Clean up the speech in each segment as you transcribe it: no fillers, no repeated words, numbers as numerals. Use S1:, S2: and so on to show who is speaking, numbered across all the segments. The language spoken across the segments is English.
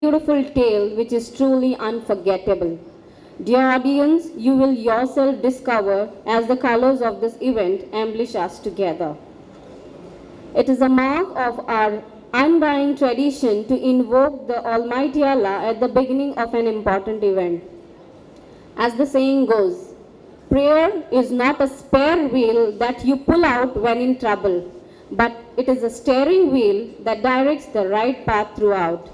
S1: beautiful tale which is truly unforgettable. Dear audience, you will yourself discover as the colors of this event embellish us together. It is a mark of our undying tradition to invoke the Almighty Allah at the beginning of an important event. As the saying goes, prayer is not a spare wheel that you pull out when in trouble, but it is a steering wheel that directs the right path throughout.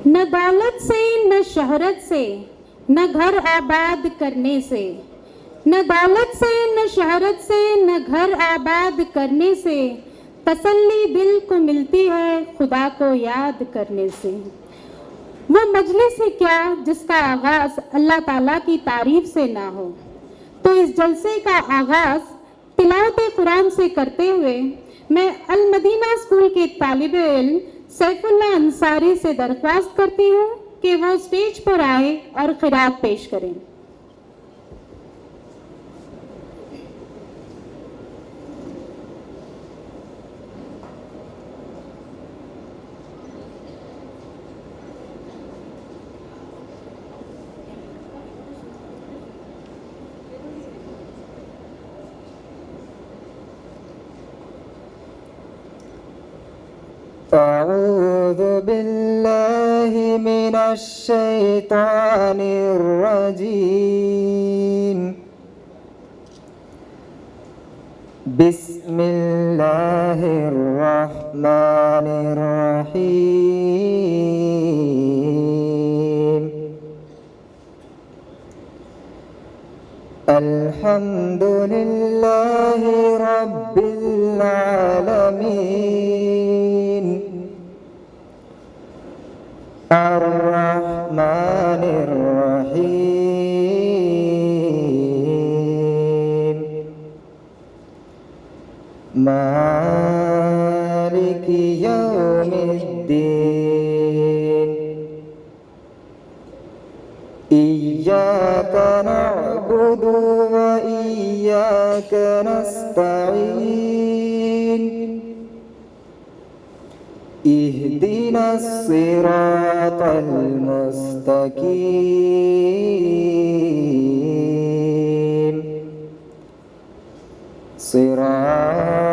S2: न दौलत से न शोहरत से न घर आबाद करने से, न दौलत से न शोहरत से न घर आबाद करने से तसल्ली दिल को मिलती है खुदा को याद करने से। वो मजलिस है क्या जिसका आगाज अल्लाह ताला की तारीफ से ना हो। तो इस जलसे का आगाज तिलावत कुरान से करते हुए मैं अल मदीना स्कूल के तालिबे इल्म सैफुल्लाह अंसारी से दरख्वास्त करती हूँ कि वो स्टेज पर आए और क़िरात पेश करें।
S3: أعوذ بالله من الشيطان الرجيم. بسم الله الرحمن الرحيم. الحمد لله رب العالمين الرحمن الرحيم مالك يوم الدين. إياك نعبد وإياك نستعين. اهدنا الصراط المستقيم صراط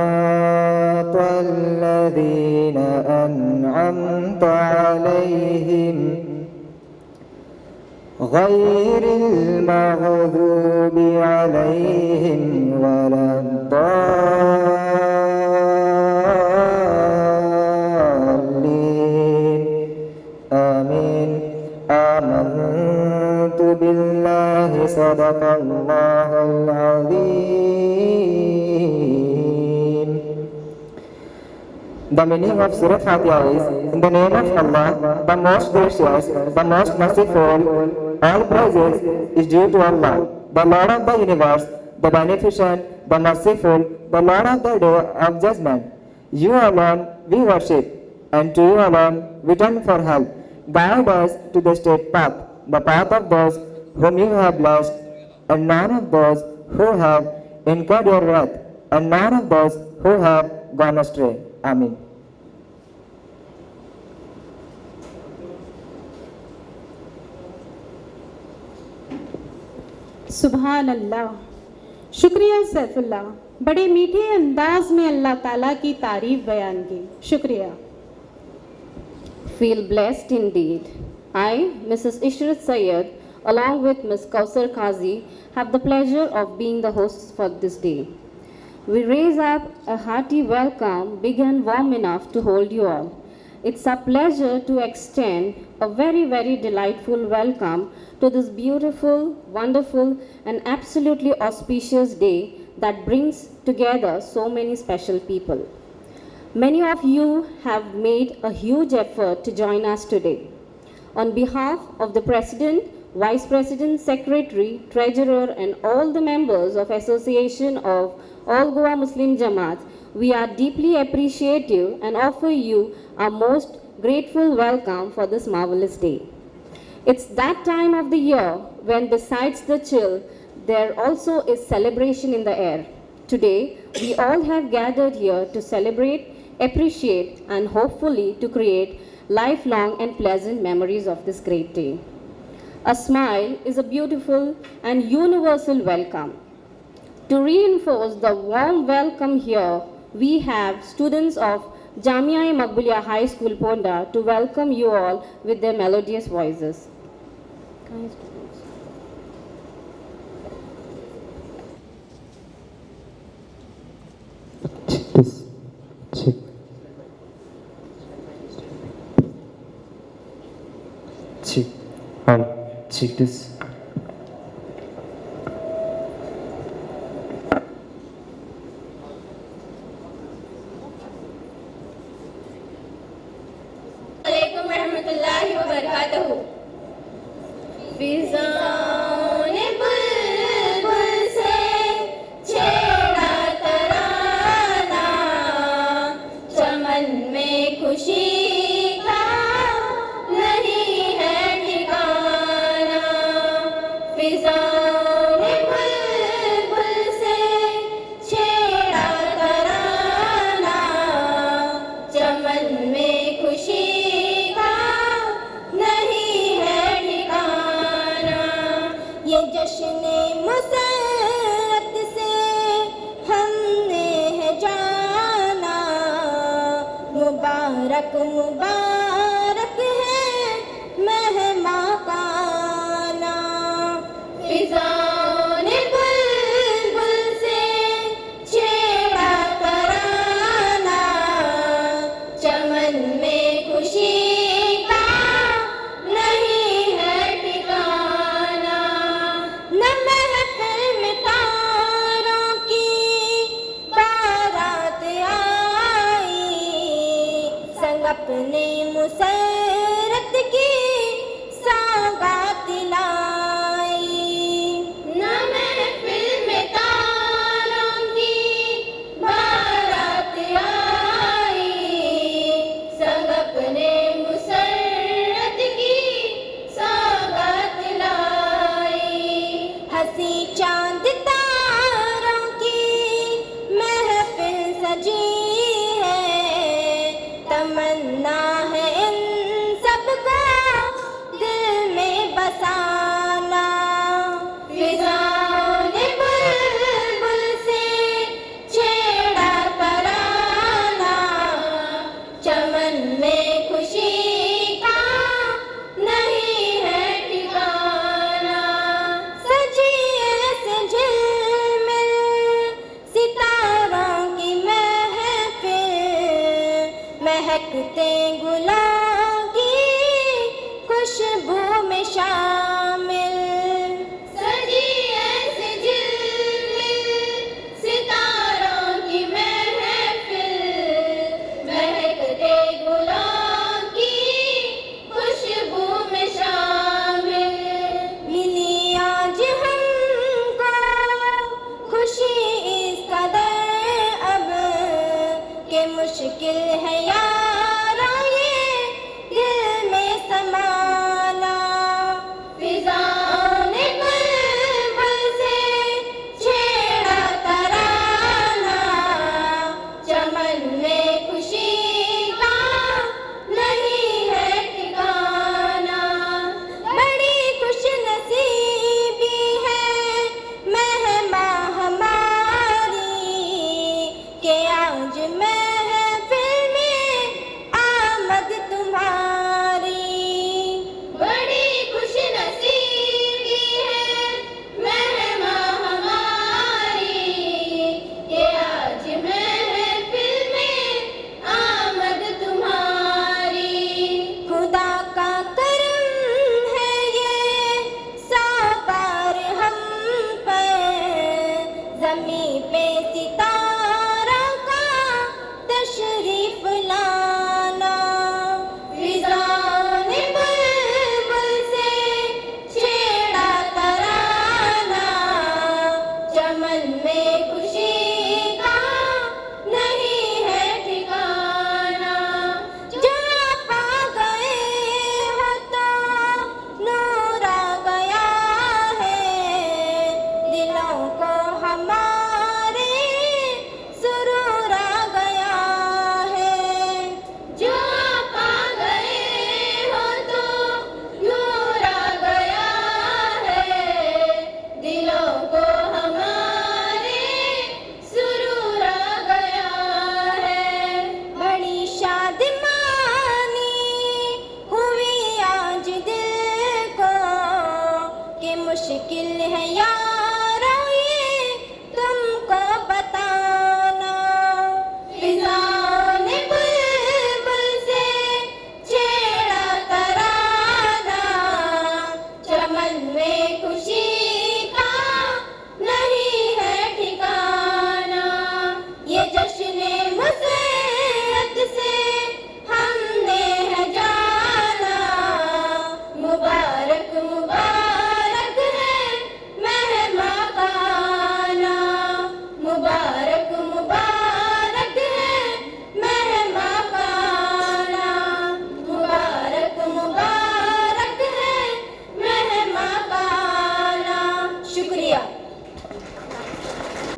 S3: الذين أنعمت عليهم غير المغضوب عليهم ولا الضالين آمين. آمنت بالله صدق الله العظيم. The meaning of Surah Fatiha is, in the name of Allah, the most gracious, the most merciful. All praises is due to Allah, the Lord of the universe, the beneficent, the merciful, the Lord of the day of judgment. You alone we worship, and to you alone we turn for help. Guide us to the straight path, the path of those whom you have blessed, and none of those who have incurred your wrath, and none of those who have gone astray. Amen.
S2: सुभान अल्लाह। शुक्रिया सैफुल्लाह, बड़े मीठे अंदाज में अल्लाह ताला की तारीफ बयान की। शुक्रिया।
S1: Feel blessed indeed. I, Mrs. Ishrat Syed, along with Ms. Kausar Qazi, have the pleasure of being the hosts for this day. We raise up a hearty welcome, big and warm enough to hold you all. It's a pleasure to extend a very, very delightful welcome to this beautiful, wonderful, and absolutely auspicious day that brings together so many special people. Many of you have made a huge effort to join us today. On behalf of the President, Vice President, Secretary, Treasurer, and all the members of Association of All Goa Muslim Jamaat, we are deeply appreciative and offer you our most grateful welcome for this marvelous day. It's that time of the year when besides the chill, there also is celebration in the air. Today, we all have gathered here to celebrate appreciate, and hopefully to create lifelong and pleasant memories of this great day. A smile is a beautiful and universal welcome. To reinforce the warm welcome here, we have students of Jamia Maqbulia High School, Ponda, to welcome you all with their melodious voices.
S3: Check. Check. All. Check this.
S4: अलैकुम रहमतुल्लाहि व बरकातहू। फिज़ाओं ने बुलबुल से छेड़ा तराना, चमन में खुशी का नहीं है ठिकाना। फिज़ाओं ने बुलबुल से छेड़ा तराना, चमन में खुशी ये जश्न मुसरत से हमने है जाना, मुबारक मुबारक है मेहमान का आना। फिज़ाओं ने बुलबुल से छेड़ा तराना, चमन में खुशी अपने मुसरत की सौगात लाई। न महफिल में तारों की बारात आई, संग अपने मुसरत की सौगात लाई। हंसी चांद तारों की महफिल सजी है, तमन्ना है इन सबको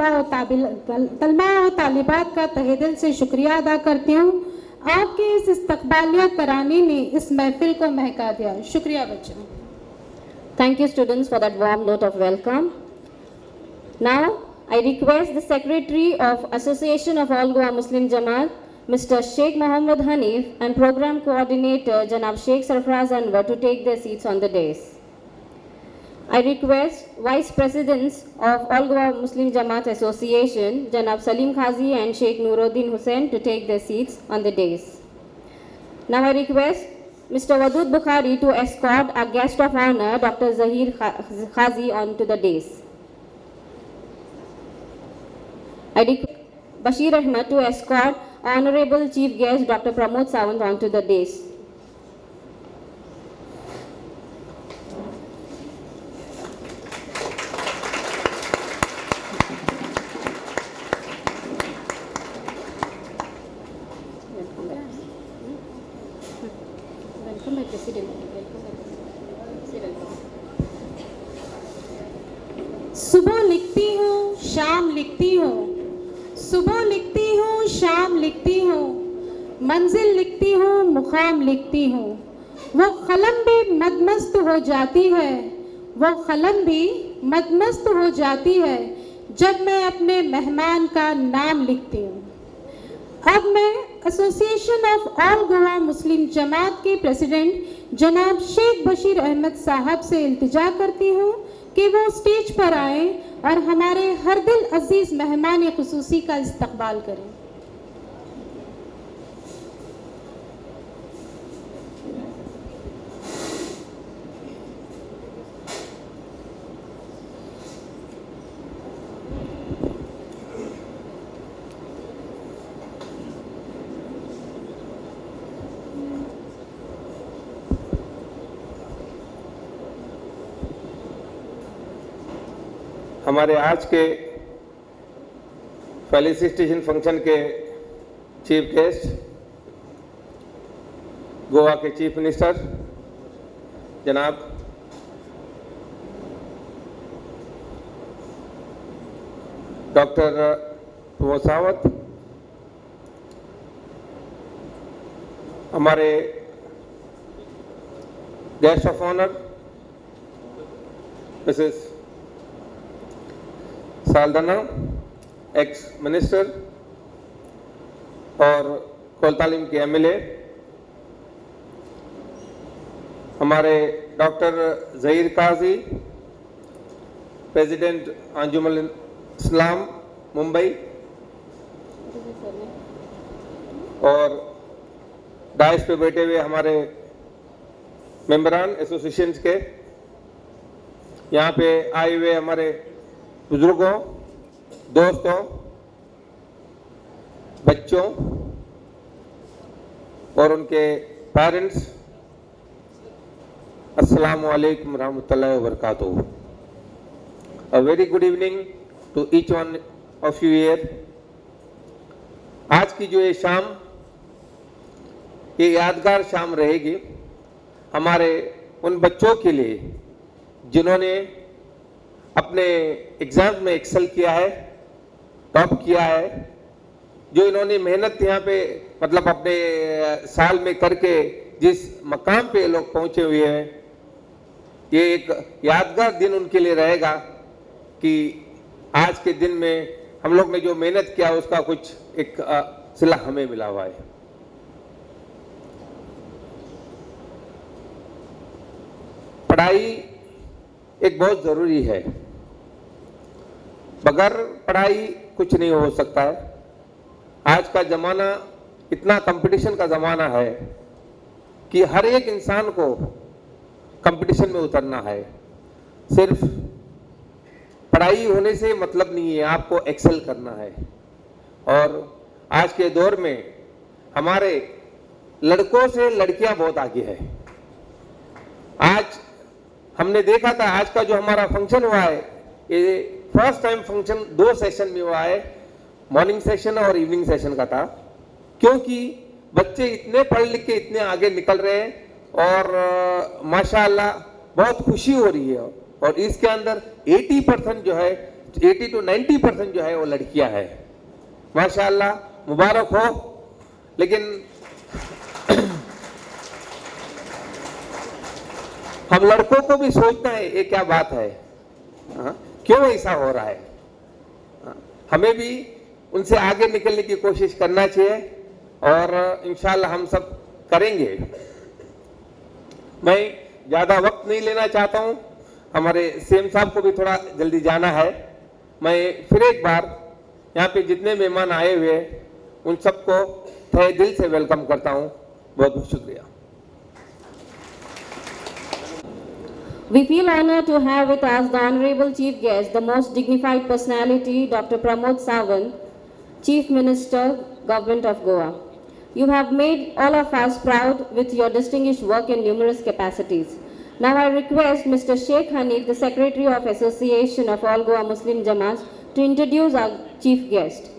S2: तलबा और तालिबात का तहे दिल से शुक्रिया अदा करती हूँ। आपके इस इस्तकबालिया कराने ने इस महफिल को महका दिया। शुक्रिया बच्चों।
S1: Thank you, students, for that warm note of welcome. Now, I request the Secretary of Association of All Goa Muslim Jamaat, Mr. Sheikh Mohammed Hanif, and Program Coordinator, Janab Sheikh Sarfraz Anwar, to take their seats on the dais. I request Vice Presidents of All Goa Muslim Jamaat Association, Janab Salim Khazi and Sheikh Nuruddin Hussain, to take their seats on the dais. Now I request Mr. Wadud Bukhari to escort our guest of honor, Dr. Zahir Khazi, onto the dais. I request Bashir Ahmed to escort Honorable Chief Guest, Dr. Pramod Sawant, onto the dais. Welcome, my President.
S2: सुबह लिखती हूँ, शाम लिखती हूँ, सुबह लिखती हूँ, शाम लिखती हूँ, मंजिल लिखती हूँ, मुकाम लिखती हूँ। वो कलम भी मदमस्त हो जाती है, वो कलम भी मदमस्त हो जाती है जब मैं अपने मेहमान का नाम लिखती हूँ। अब मैं एसोसिएशन ऑफ ऑल गोवा मुस्लिम जमात के प्रेसिडेंट जनाब शेख बशीर अहमद साहब से इल्तिजा करती हूँ कि वो स्टेज पर आए और हमारे हर दिल अजीज मेहमान खुसूसी का इस्तकबाल करें।
S5: हमारे आज के फेलिसिटेशन फंक्शन के चीफ गेस्ट गोवा के चीफ मिनिस्टर जनाब डॉक्टर प्रमोद सावंत, हमारे guest of honour Mrs Saldanha, ex minister और कोलतालिम के एमएलए, हमारे डॉक्टर ज़हीर काजी, प्रेसिडेंट अंजुमन इस्लाम मुंबई, और डाइस पे बैठे हुए हमारे मेंबरान एसोसिएशन के, यहाँ पे आए हुए हमारे बुजुर्गों, दोस्तों, बच्चों और उनके पेरेंट्स, अस्सलामु अलैकुम रहमतुल्लाहि व बरकातुहू। A very good evening to each one of you here. आज की जो ये शाम, ये यादगार शाम रहेगी हमारे उन बच्चों के लिए जिन्होंने अपने एग्जाम में एक्सेल किया है, टॉप किया है, जो इन्होंने मेहनत यहाँ पे मतलब अपने साल में करके जिस मकाम पे लोग पहुंचे हुए हैं, ये एक यादगार दिन उनके लिए रहेगा कि आज के दिन में हम लोग ने जो मेहनत किया उसका कुछ एक सिला हमें मिला हुआ है। पढ़ाई एक बहुत जरूरी है, बगैर पढ़ाई कुछ नहीं हो सकता है। आज का जमाना इतना कंपटीशन का जमाना है कि हर एक इंसान को कंपटीशन में उतरना है। सिर्फ पढ़ाई होने से मतलब नहीं है, आपको एक्सेल करना है। और आज के दौर में हमारे लड़कों से लड़कियां बहुत आगे है। आज हमने देखा था, आज का जो हमारा फंक्शन हुआ है, ये फर्स्ट टाइम फंक्शन 2 सेशन में हुआ है, मॉर्निंग सेशन और इवनिंग सेशन का था, क्योंकि बच्चे इतने पढ़ लिख के इतने आगे निकल रहे हैं और माशाअल्लाह बहुत खुशी हो रही है। और इसके अंदर 80% जो है 80 to 90% जो है वो लड़कियां हैं। माशाअल्लाह, मुबारक हो। लेकिन हम लड़कों को भी सोचना है ये क्या बात है, क्यों ऐसा हो रहा है। हमें भी उनसे आगे निकलने की कोशिश करना चाहिए और इंशाअल्लाह हम सब करेंगे। मैं ज्यादा वक्त नहीं लेना चाहता हूं, हमारे सीएम साहब को भी थोड़ा जल्दी जाना है। मैं फिर एक बार यहाँ पे जितने मेहमान आए हुए उन सबको तहे दिल से वेलकम करता हूँ। बहुत बहुत शुक्रिया।
S1: We feel honored to have with us the Honorable Chief Guest, the most dignified personality, Dr. Pramod Sawant, Chief Minister, Government of Goa. You have made all of us proud with your distinguished work in numerous capacities. Now I request Mr. Sheikh Hanif, the Secretary of Association of All Goa Muslim Jamaats, to introduce our Chief Guest.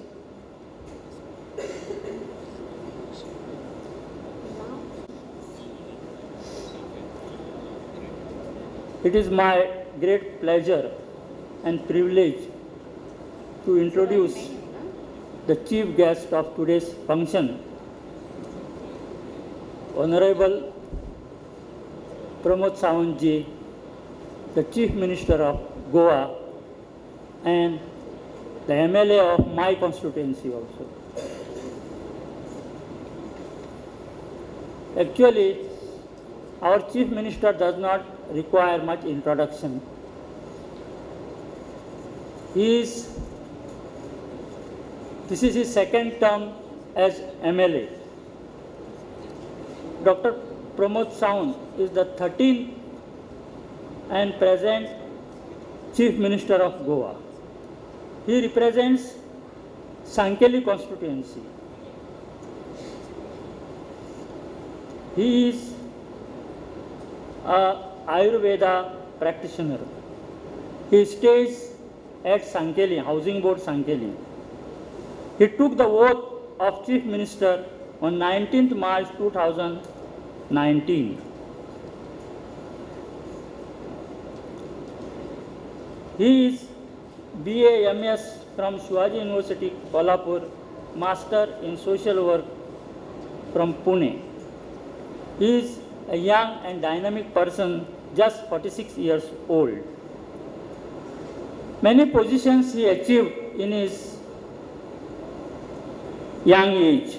S6: It is my great pleasure and privilege to introduce the chief guest of today's function, Honorable Pramod Sawant ji, the Chief Minister of Goa and the MLA of my constituency also. Actually, our Chief Minister does not require much introduction. This is his second term as MLA. Dr. Pramod Sawant is the 13th and present Chief Minister of Goa. He represents Sankeli constituency. He is a Ayurveda practitioner. He stays at Sankeli, Housing Board Sankeli. He took the oath of Chief Minister on 19th March 2019. He is BA MS from Shivaji University, Kolhapur, Master in Social Work from Pune. He is a young and dynamic person, just 46 years old. Many positions he achieved in his young age.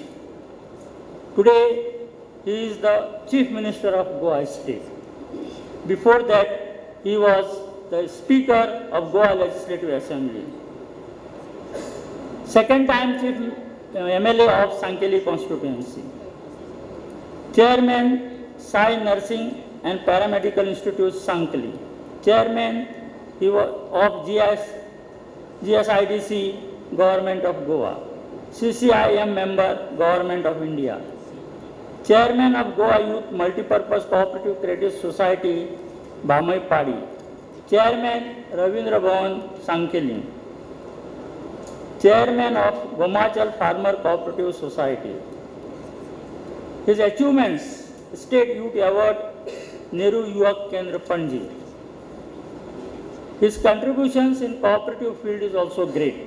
S6: Today, he is the Chief Minister of Goa State. Before that, he was the Speaker of Goa Legislative Assembly. Second time Chief MLA of Sankeli constituency. Chairman Sai Nursing and Paramedical Institute, Sankeli. Chairman of GSIDC, Government of Goa. CCIM member, Government of India. Chairman of Goa Youth Multipurpose Cooperative Credit Society, Bhamai Padi. Chairman Ravindra Bhavan, Sankeli. Chairman of Gomachal Farmer Cooperative Society. His achievements: State Youth Award, Nehru Yuva Kendra Panji. His contributions in cooperative field is also great.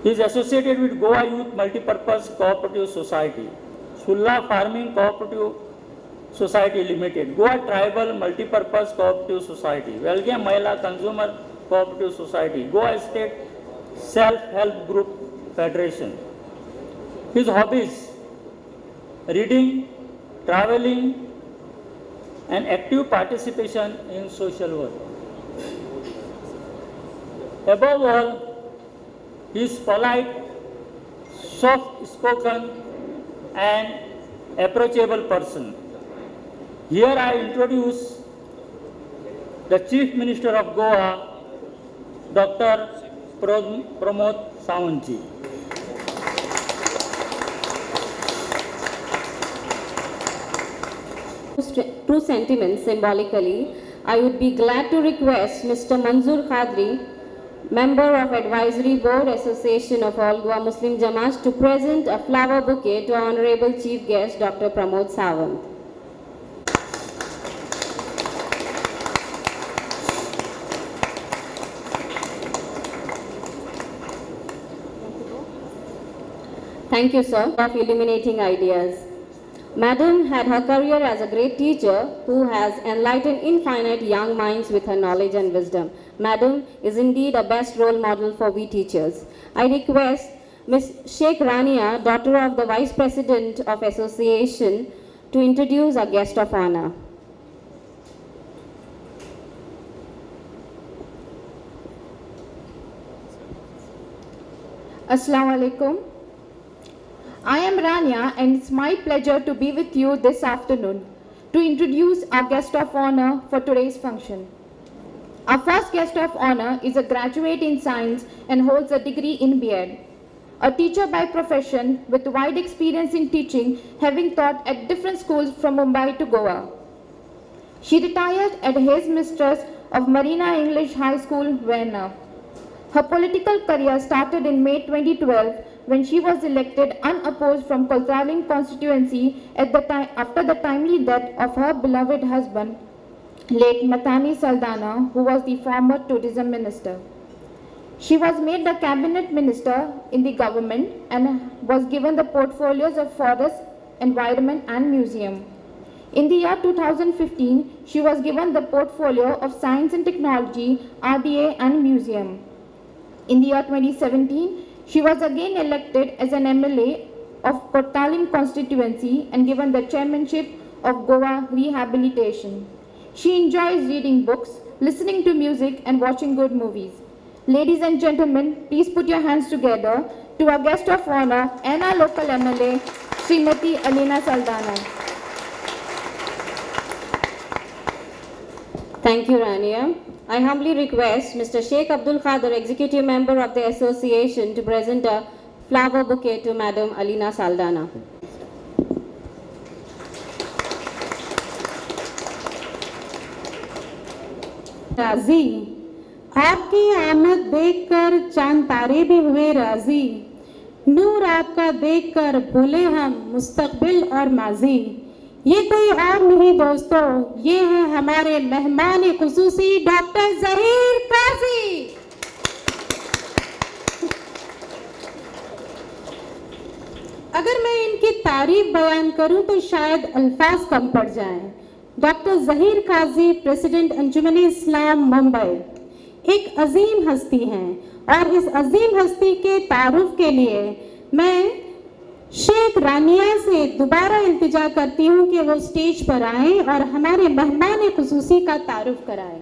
S6: He is associated with Goa Youth Multipurpose Cooperative Society, Sulla Farming Cooperative Society Limited, Goa Tribal Multipurpose Cooperative Society, Velgam Mahila Consumer Cooperative Society, Goa State Self-Help Group Federation. His hobbies: reading, traveling, and active participation in social work. Above all, he is polite, soft-spoken, and approachable person. Here I introduce the Chief Minister of Goa, Dr. Pramod Sawant ji.
S1: True sentiments symbolically, I would be glad to request Mr. Manzoor Khadri, Member of Advisory Board, Association of All Goa Muslim Jamaats, to present a flower bouquet to Honorable Chief Guest Dr. Pramod Sawant. Thank you, sir, for illuminating ideas. Madam had her career as a great teacher who has enlightened infinite young minds with her knowledge and wisdom. Madam is indeed a best role model for we teachers. I request Ms. Sheikh Rania, daughter of the Vice President of Association, to introduce our guest of honor.
S7: Assalamu alaikum. I am Rania and it's my pleasure to be with you this afternoon to introduce our guest of honor for today's function. Our first guest of honor is a graduate in science and holds a degree in B.Ed. A teacher by profession with wide experience in teaching, having taught at different schools from Mumbai to Goa. She retired at His Mistress of Marina English High School, Vienna. Her political career started in May 2012 when she was elected unopposed from Koltalim constituency after the timely death of her beloved husband, late Mathani Saldana, who was the former tourism minister. She was made the cabinet minister in the government and was given the portfolios of forest, environment and museum. In the year 2015, she was given the portfolio of science and technology, RDA and museum. In the year 2017, she was again elected as an MLA of Kottalim constituency and given the chairmanship of Goa Rehabilitation. She enjoys reading books, listening to music and watching good movies. Ladies and gentlemen, please put your hands together to our guest of honor and our local MLA, Srimati Alina Saldana.
S1: Thank you, Rania. I humbly request Mr. Sheikh Abdul Khader, Executive Member of the Association, to present a flower bouquet to Madam Alina Saldana.
S2: राजी आपकी आमद देखकर चांद तारे भी हुए राजी नूर आपका देखकर भूले हम मुस्तकबिल और माजी ये कोई और नहीं दोस्तों ये है हमारे मेहमान खुसूसी डॉक्टर जहीर काजी। अगर मैं इनकी तारीफ बयान करूं तो शायद अल्फाज कम पड़ जाएं। डॉक्टर जहीर काजी, प्रेसिडेंट अंजुमन-ए इस्लाम मुंबई, एक अजीम हस्ती हैं और इस अजीम हस्ती के तारुफ के लिए मैं शेख रानिया से दोबारा इल्तिजा करती हूं कि वो स्टेज पर आएं और हमारे मेहमान खुसूसी का तारुफ कराएं।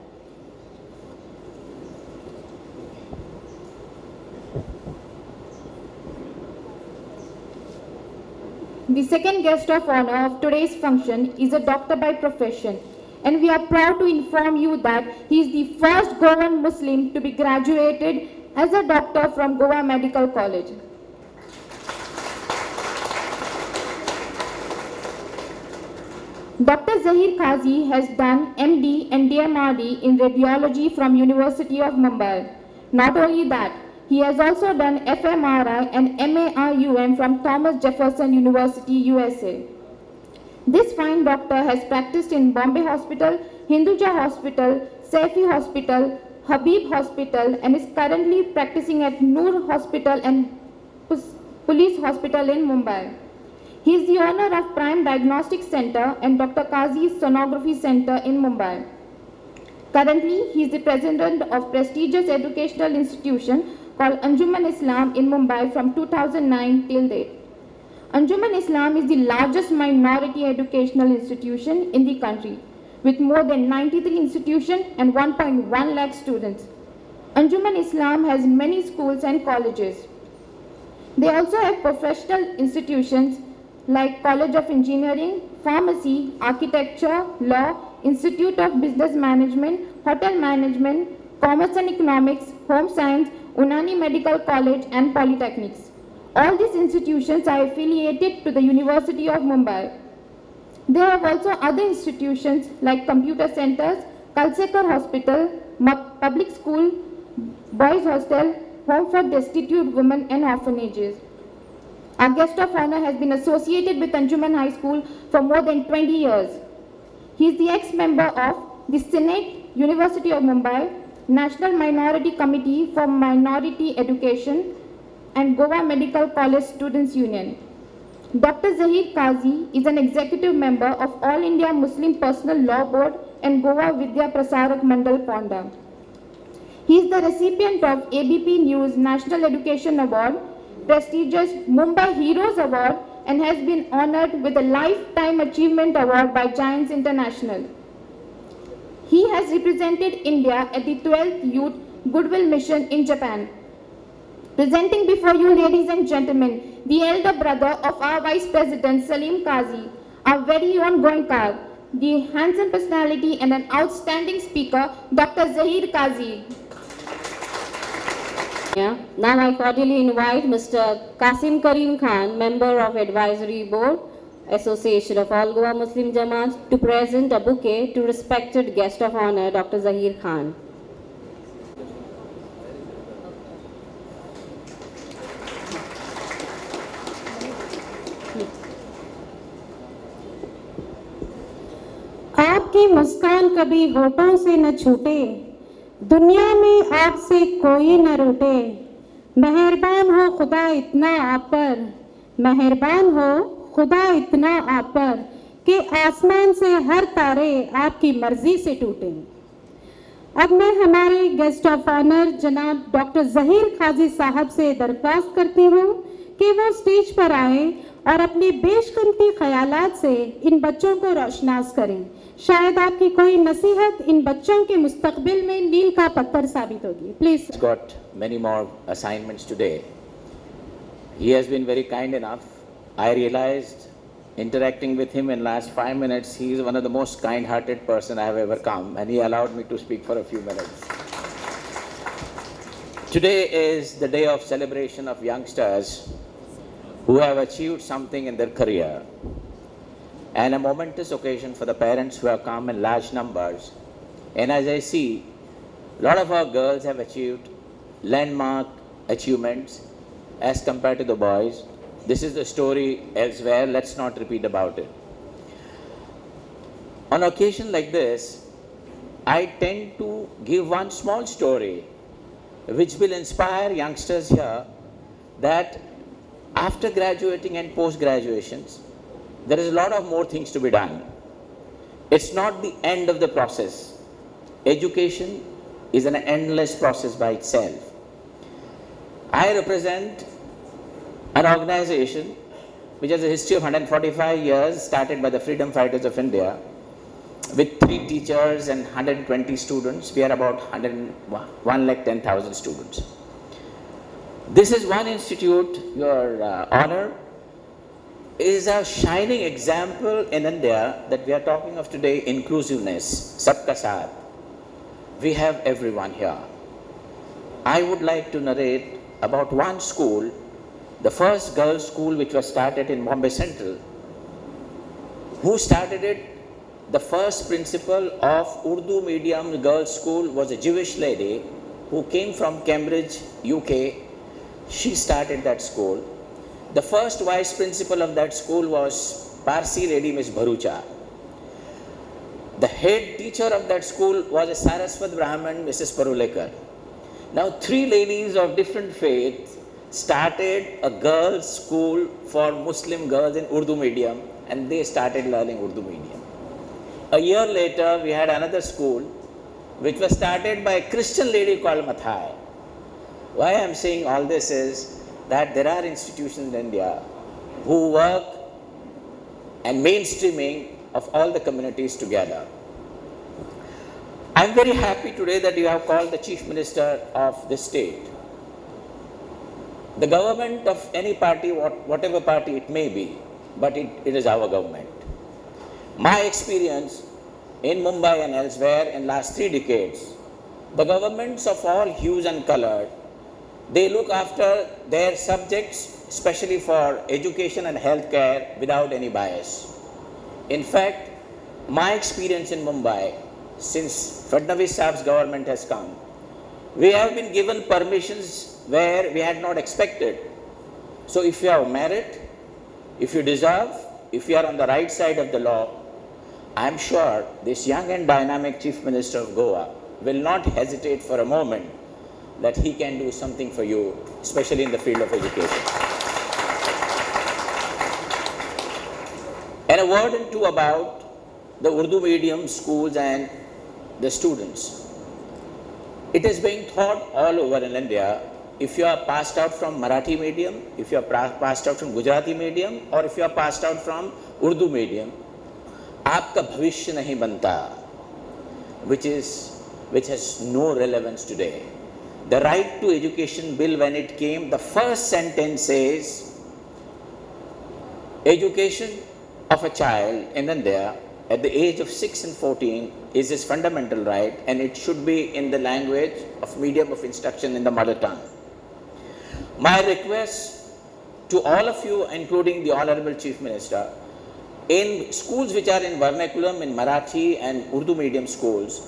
S7: The second guest of honor of today's function is a doctor by profession, and we are proud to inform you that he is the first Goan Muslim to be graduated as a doctor from Goa Medical College. Dr. Zahir Kazi has done MD and DMRD in radiology from University of Mumbai. Not only that, he has also done FMRI and MARUM from Thomas Jefferson University, USA. This fine doctor has practiced in Bombay Hospital, Hinduja Hospital, Saifi Hospital, Habib Hospital, and is currently practicing at Noor Hospital and Police Hospital in Mumbai. He is the owner of Prime Diagnostic Center and Dr. Kazi's Sonography Center in Mumbai. Currently, he is the president of prestigious educational institution called Anjuman Islam in Mumbai from 2009 till date. Anjuman Islam is the largest minority educational institution in the country, with more than 93 institutions and 1.1 lakh students. Anjuman Islam has many schools and colleges. They also have professional institutions like College of Engineering, Pharmacy, Architecture, Law, Institute of Business Management, Hotel Management, Commerce and Economics, Home Science, Unani Medical College and Polytechnics. All these institutions are affiliated to the University of Mumbai. They have also other institutions like computer centers, Kalsekar Hospital, public school, boys hostel, home for destitute women and orphanages. Our guest of honor has been associated with Anjuman High School for more than 20 years. He is the ex-member of the Senate, University of Mumbai, National Minority Committee for Minority Education, and Goa Medical College Students Union. Dr. Zahir Qazi is an executive member of All India Muslim Personal Law Board and Goa Vidya Prasarak Mandal Ponda. He is the recipient of ABP News National Education Award, prestigious Mumbai Heroes Award, and has been honored with a Lifetime Achievement Award by Giants International. He has represented India at the 12th Youth Goodwill Mission in Japan. Presenting before you, ladies and gentlemen, the elder brother of our Vice President Salim Qazi, our very own Goenkar, the handsome personality and an outstanding speaker, Dr. Zahir Qazi.
S1: Now I cordially invite Mr. Qasim Karim Khan, Member of Advisory Board, Association of All Goa Muslim Jamaat, to present a bouquet to respected guest of honor, Dr. Zahir Khan.
S2: आपकी मुस्कान कभी होठों से न छूटे, दुनिया में आपसे कोई न रूठे। मेहरबान हो खुदा इतना आप पर, मेहरबान हो खुदा इतना आप पर, कि आसमान से हर तारे आपकी मर्जी से टूटे। अब मैं हमारे गेस्ट ऑफ ऑनर जनाब डॉक्टर जहीर काजी साहब से दरख्वास्त करती हूँ कि वो स्टेज पर आए और अपने बेशकीमती ख्यालात से इन बच्चों को रोशनास करें। शायद आपकी कोई नसीहत इन बच्चों के मुस्तकबिल में मील का पत्थर साबित होगी। Please.
S8: Got many more assignments today. He has been very kind enough. I realized interacting with him in last 5 minutes, he is one of the most kind-hearted person I have ever come, and he allowed me to speak for a few minutes. Today is the day of celebration of youngsters who have achieved something in their career, and a momentous occasion for the parents who have come in large numbers. And as I see, a lot of our girls have achieved landmark achievements as compared to the boys. This is the story elsewhere, let's not repeat about it. On an occasion like this, I tend to give one small story which will inspire youngsters here that after graduating and post-graduations, there is a lot of more things to be done. It's not the end of the process. Education is an endless process by itself. I represent an organization which has a history of 145 years, started by the freedom fighters of India, with 3 teachers and 120 students. We are about 110,000 students. This is one institute, Your Honor, is a shining example in India that we are talking of today, inclusiveness, Sabka Saath. We have everyone here. I would like to narrate about one school, the first girls' school which was started in Bombay Central. Who started it? The first principal of Urdu medium girls' school was a Jewish lady who came from Cambridge, UK. She started that school. The first vice principal of that school was Parsi lady, Miss Bharucha. The head teacher of that school was a Saraswat Brahman, Mrs. Parulekar. Now 3 ladies of different faiths started a girls' school for Muslim girls in Urdu medium, and they started learning Urdu medium. A year later, we had another school which was started by a Christian lady called Mathai. Why I am saying all this is that there are institutions in India who work and mainstreaming of all the communities together. I am very happy today that you have called the Chief Minister of this state. The government of any party, whatever party it may be, but it is our government. My experience in Mumbai and elsewhere in last 3 decades, the governments of all hues and colors, they look after their subjects, especially for education and healthcare, without any bias. In fact, my experience in Mumbai, since Fadnavis Saab's government has come, we have been given permissions where we had not expected. So if you have merit, if you deserve, if you are on the right side of the law, I am sure this young and dynamic Chief Minister of Goa will not hesitate for a moment that he can do something for you, especially in the field of education. And a word or two about the Urdu medium schools and the students. It is being taught all over in India. If you are passed out from Marathi medium, if you are passed out from Gujarati medium, or if you are passed out from Urdu medium, आपका भविष्य नहीं बनता, which has no relevance today. The Right to Education Bill, when it came, the first sentence says, education of a child in India at the age of 6 and 14 is his fundamental right, and it should be in the language of medium of instruction in the mother tongue. My request to all of you, including the Honorable Chief Minister, in schools which are in vernaculum, in Marathi and Urdu medium schools,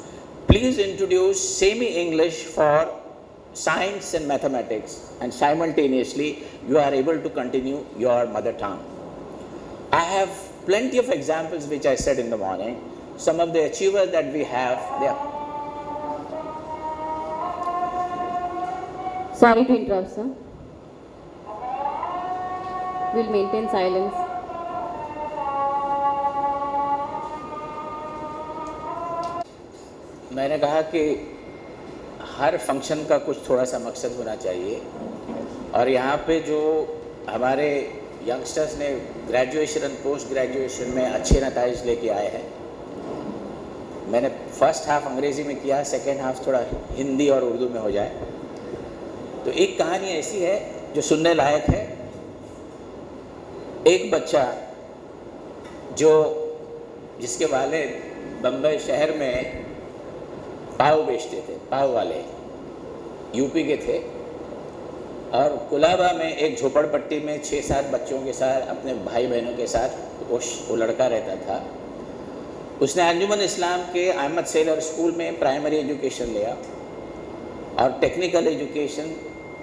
S8: please introduce semi-English for science and mathematics, and simultaneously you are able to continue your mother tongue. I have plenty of examples which I said in the morning. Some of the achievers that we have, they are...
S1: Sorry to interrupt, sir. We'll maintain silence.
S8: मैंने कहा कि हर function का कुछ थोड़ा सा मकसद होना चाहिए, और यहाँ पे जो हमारे यंगस्टर्स ने ग्रेजुएशन और पोस्ट ग्रेजुएशन में अच्छे नताइज लेके आए हैं, मैंने फर्स्ट हाफ अंग्रेज़ी में किया, सेकेंड हाफ थोड़ा हिंदी और उर्दू में हो जाए। तो एक कहानी ऐसी है जो सुनने लायक है। एक बच्चा जिसके वाले बम्बई शहर में पाव बेचते थे, पाव वाले यूपी के थे, और कुलाबा में एक झोपड़पट्टी में 6-7 बच्चों के साथ, अपने भाई बहनों के साथ वो लड़का रहता था। उसने अंजुमन इस्लाम के अहमद सेलर स्कूल में प्राइमरी एजुकेशन लिया, और टेक्निकल एजुकेशन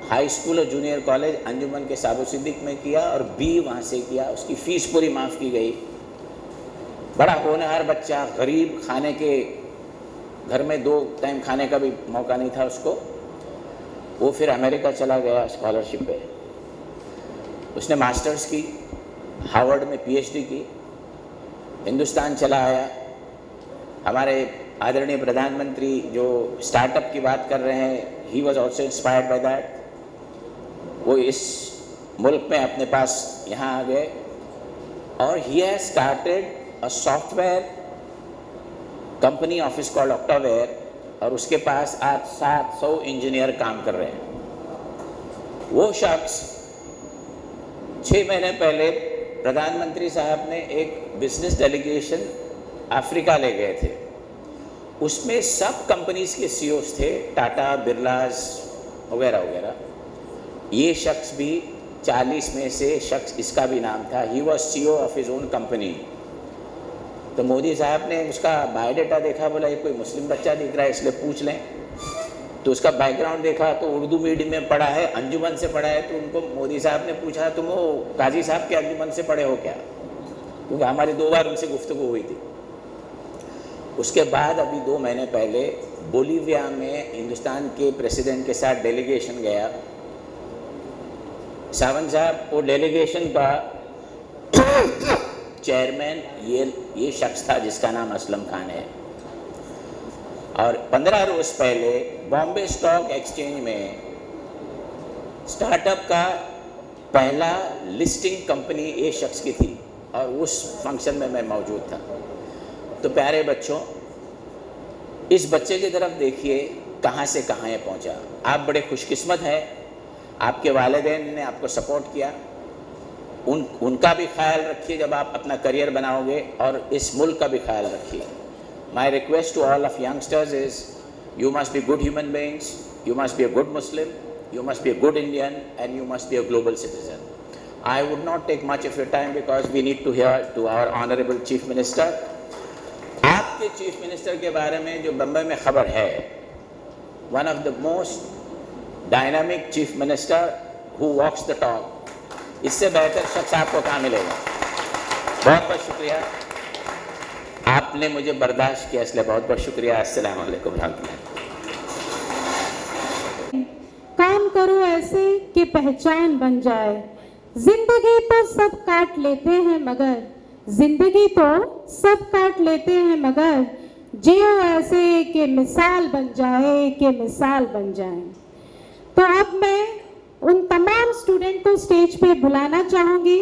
S8: हाई स्कूल और जूनियर कॉलेज अंजुमन के साबु सिद्दीक में किया, और बी वहाँ से किया। उसकी फ़ीस पूरी माफ़ की गई। बड़ा होनहार बच्चा, गरीब, खाने के घर में 2 टाइम खाने का भी मौका नहीं था उसको। वो फिर अमेरिका चला गया स्कॉलरशिप पे। उसने मास्टर्स की, हार्वर्ड में पीएचडी की, हिंदुस्तान चला आया। हमारे आदरणीय प्रधानमंत्री जो स्टार्टअप की बात कर रहे हैं, he was also inspired by that. वो इस मुल्क में अपने पास यहाँ आ गए, और he has started a software company office called Octaware, और उसके पास आज 700 इंजीनियर काम कर रहे हैं। वो शख्स 6 महीने पहले प्रधानमंत्री साहब ने एक बिजनेस डेलीगेशन अफ्रीका ले गए थे। उसमें सब कंपनीज के सीईओज थे, टाटा, बिरलास वगैरह वगैरह। ये शख्स भी 40 में से शख्स, इसका भी नाम था, he was CEO of his own company. तो मोदी साहब ने उसका बायोडाटा देखा, बोला ये कोई मुस्लिम बच्चा दिख रहा है, इसलिए पूछ लें। तो उसका बैकग्राउंड देखा तो उर्दू मीडियम में पढ़ा है, अंजुमन से पढ़ा है। तो उनको मोदी साहब ने पूछा, तुम वो काजी साहब के अंजुमन से पढ़े हो क्या? क्योंकि हमारी 2 बार उनसे गुफ्तगू हुई थी। उसके बाद अभी 2 महीने पहले बोलीविया में हिंदुस्तान के प्रेसिडेंट के साथ डेलीगेशन गया। सावंत साहब वो डेलीगेशन का चेयरमैन ये शख्स था जिसका नाम असलम खान है। और 15 रोज पहले बॉम्बे स्टॉक एक्सचेंज में स्टार्टअप का पहला लिस्टिंग कंपनी ये शख्स की थी, और उस फंक्शन में मैं मौजूद था। तो प्यारे बच्चों, इस बच्चे की तरफ देखिए कहाँ से कहाँ ये पहुँचा। आप बड़े खुशकिस्मत हैं, आपके वालिदैन ने आपको सपोर्ट किया। उनका भी ख्याल रखिए जब आप अपना करियर बनाओगे, और इस मुल्क का भी ख्याल रखिए। My request to all of youngsters is, you must be good human beings, you must be a good Muslim, you must be a good Indian, and you must be a global citizen. I would not take much of your time because we need to hear to our honorable chief minister. आपके chief minister के बारे में जो बम्बई में खबर है, one of the most dynamic chief minister who walks the talk, इससे बेहतर शख्स आपको कहाँ मिलेगा। बहुत बहुत शुक्रिया, आपने मुझे बर्दाश्त किया, इसलिए बहुत बहुत शुक्रिया। अस्सलाम वालेकुम रहमतुल्लाह।
S2: करो ऐसे कि पहचान बन जाए। जिंदगी तो सब काट लेते हैं मगर, जिंदगी तो सब काट लेते हैं मगर, जियो ऐसे कि मिसाल बन जाए, कि मिसाल बन जाए। तो अब मैं उन तमाम स्टूडेंट को स्टेज पे बुलाना चाहूंगी।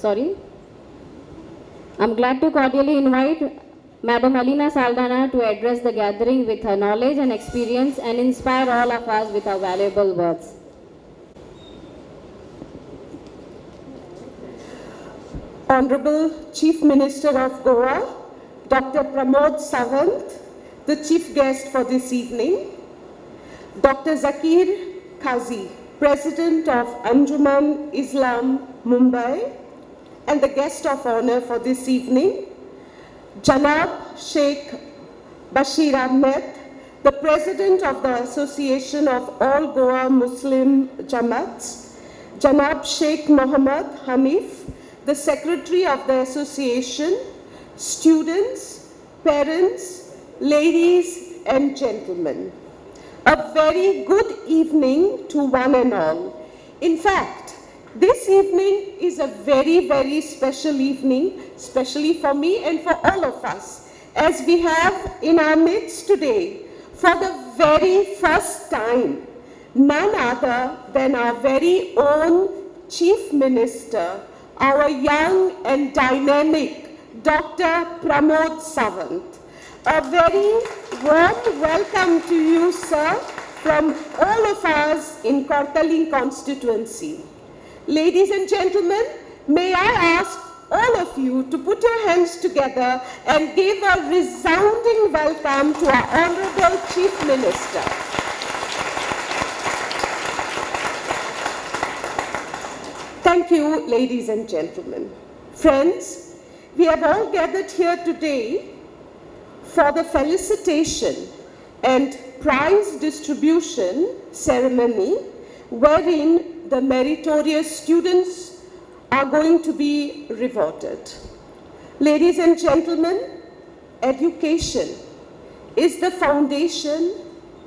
S1: Sorry. I'm glad to cordially invite Madam Alina Saldana to address the gathering with her knowledge and experience and inspire all of us with her valuable words.
S9: Honorable Chief Minister of Goa, Dr. Pramod Sawant, the chief guest for this evening, Dr. Zakir Kazi, President of Anjuman Islam Mumbai, and the guest of honor for this evening, Janab Sheikh Bashir Ahmed, the President of the Association of All Goa Muslim Jamats, Janab Sheikh Mohammad Hanif, the Secretary of the Association, students, parents, ladies and gentlemen. A very good evening to one and all. In fact, this evening is a very, very special evening, especially for me and for all of us, as we have in our midst today, for the very first time, none other than our very own Chief Minister, our young and dynamic Dr. Pramod Sawant. A very warm welcome to you, sir, from all of us in Kortaling constituency. Ladies and gentlemen, may I ask all of you to put your hands together and give a resounding welcome to our Honorable Chief Minister. Thank you, ladies and gentlemen. Friends, we have all gathered here today for the felicitation and prize distribution ceremony wherein the meritorious students are going to be rewarded. Ladies and gentlemen, education is the foundation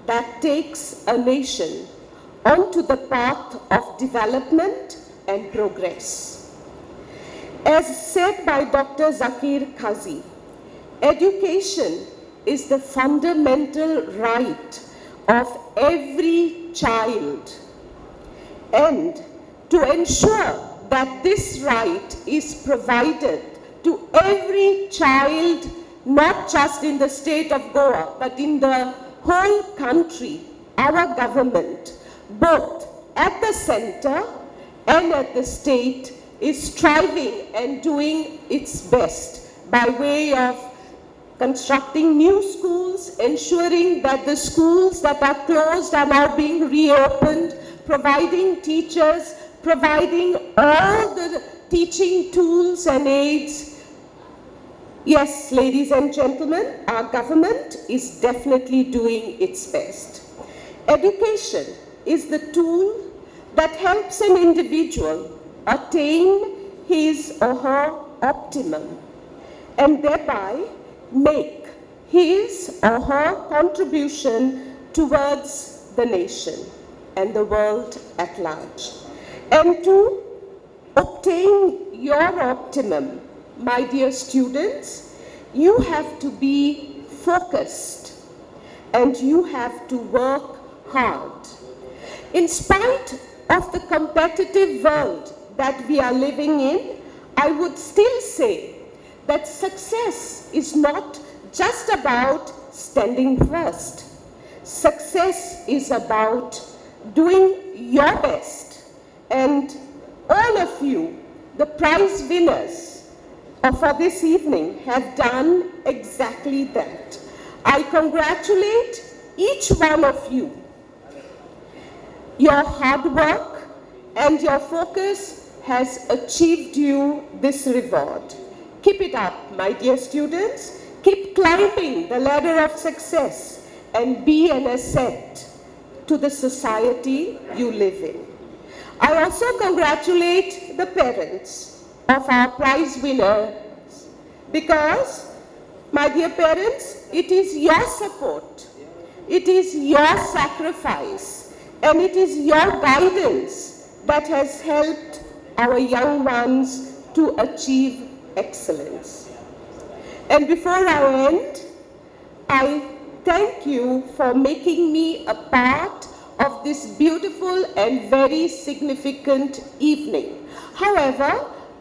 S9: that takes a nation onto the path of development and progress. As said by Dr. Zakir Kazi, education is the fundamental right of every child. And to ensure that this right is provided to every child, not just in the state of Goa, but in the whole country, our government, both at the center and at the state, is striving and doing its best by way of constructing new schools, ensuring that the schools that are closed are now being reopened, providing teachers, providing all the teaching tools and aids. Yes, ladies and gentlemen, our government is definitely doing its best. Education is the tool that helps an individual attain his or her optimum and thereby make his or her contribution towards the nation and the world at large. And to obtain your optimum, my dear students, you have to be focused and you have to work hard. In spite of the competitive world that we are living in, I would still say that success is not just about standing first. Success is about doing your best. And all of you, the prize winners for this evening, have done exactly that. I congratulate each one of you. Your hard work and your focus has achieved you this reward. Keep it up, my dear students. Keep climbing the ladder of success and be an asset to the society you live in. I also congratulate the parents of our prize winners because, my dear parents, it is your support, it is your sacrifice and it is your guidance that has helped our young ones to achieve excellence. And before I end, I thank you for making me a part of this beautiful and very significant evening. However,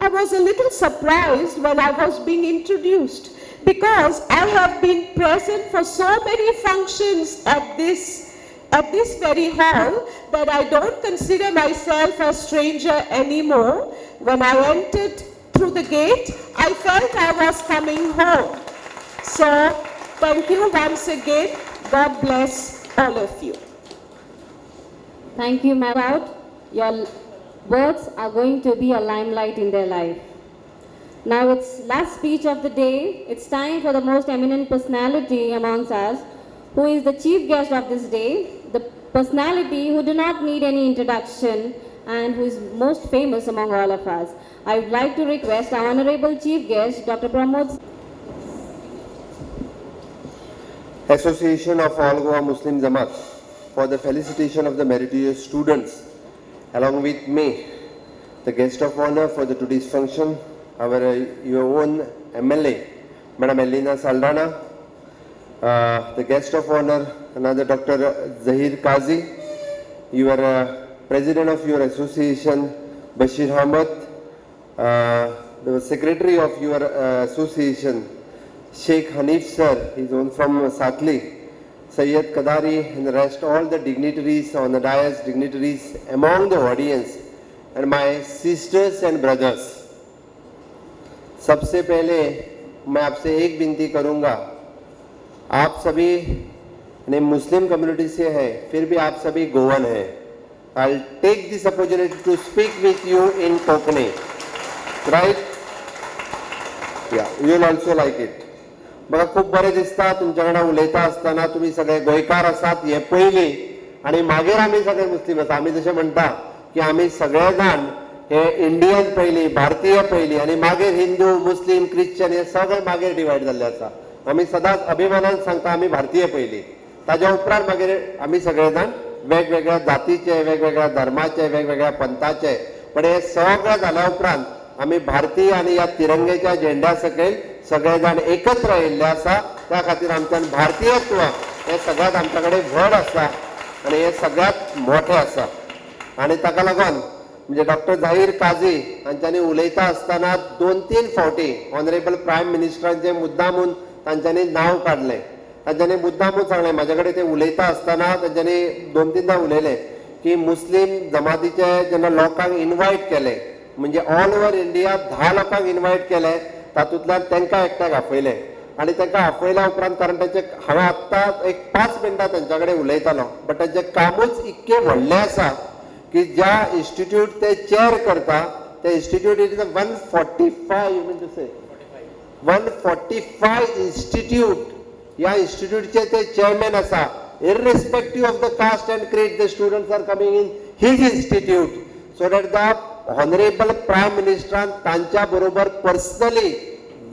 S9: I was a little surprised when I was being introduced because I have been present for so many functions at this very hall that I don't consider myself a stranger anymore. When I entered through the gate, I felt I was coming home. So, thank you once again. God bless all of you.
S1: Thank you, Madam. Your words are going to be a limelight in their life. Now it's last speech of the day. It's time for the most eminent personality amongst us, who is the chief guest of this day, the personality who do not need any introduction and who is most famous among all of us. I would like to request our honorable chief guest, Dr. Pramod.
S10: Association of All Goa Muslim Jamaat, for the felicitation of the meritorious students. Along with me, the guest of honor for the today's function, our your own MLA, Madam Elena Saldana, the guest of honor, another Dr. Zahir Kazi, your president of your association, Bashir Ahmed, the secretary of your association, Sheikh Hanif sir, he is on from Sakli, Sayyid Kadari and the rest, all the dignitaries on the dais, dignitaries among the audience, and my sisters and brothers. सबसे पहले मैं आपसे एक विनती करूंगा, आप सभी ने मुस्लिम कम्युनिटी से हैं, फिर भी आप सभी गोवन हैं. I'll take this opportunity to speak with you in Konkani, right? Yeah, you'll also like it. बघा खूप बरे दिसता तुमच्याकडे उलयता असताना तुम्ही सगळे गोयकार आसात हे पयली आणि मागीर आम्ही सगळे मुस्लिम आसा. आम्ही जशें म्हणटा की आम्ही सगळे जाण हे इंडियन पयली, भारतीय पयली आणि मागीर हिंदू, मुस्लिम, ख्रिश्चन हे सगळे मागीर डिवायड जाल्ले आसा. आम्ही सदांच अभिमानान सांगता आम्ही भारतीय पयली. ताज्या उपरांत मागीर आम्ही सगळे जाण वेगवेगळ्या जातीचे, वेगवेगळ्या धर्माचे, वेगवेगळ्या पंथाचे, पण हे सगळं जाल्या उपरांत आम्ही भारतीय आणि या तिरंगेच्या झेंड्या सकयल सगळे जाण एकत्र येयल्ले आसा. त्या खातीर आमच्यान भारतीयत्व हे सगळ्यात आमच्याकडे व्हड आसा आणि हे सगळ्यात मोठे आसा. आणि ताका लागून म्हणजे डॉक्टर झाहीर काझी हांच्यांनी उलयता असताना 2-3 फावटी ऑनरेबल प्रायम मिनिस्टरांचे मुद्दामून तांच्यांनी नांव काडलें. तांच्यांनी मुद्दामून सांगलें, म्हाजे कडेन ते उलयता असताना तांच्यांनी 2-3दां उलयलें की मुस्लीम जमातीचे जेन्ना लोकांक इन्वायट केले, म्हणजे ऑल ओव्हर इंडिया 10 लोकांक इन्वायट केले, तातूंतल्यान तांकां एकट्याक आपयलें आणि तांकां आपयल्या उपरांत कारण तांचे हांवें आत्तां एक 5 मिनटां तांच्या कडेन उलयतालो, बट तांचें कामूच इतकें व्हडलें आसा की ज्या इन्स्टिट्यूट ते चेअर करता ते institute it is 145 you mean to say 145 institute, ह्या इन्स्टिट्यूटचे ते चेअरमॅन आसा. Irrespective of the caste and creed the students are coming in his institute, so that the honourable prime मिनिस्टरान तांच्या बरोबर पर्सनली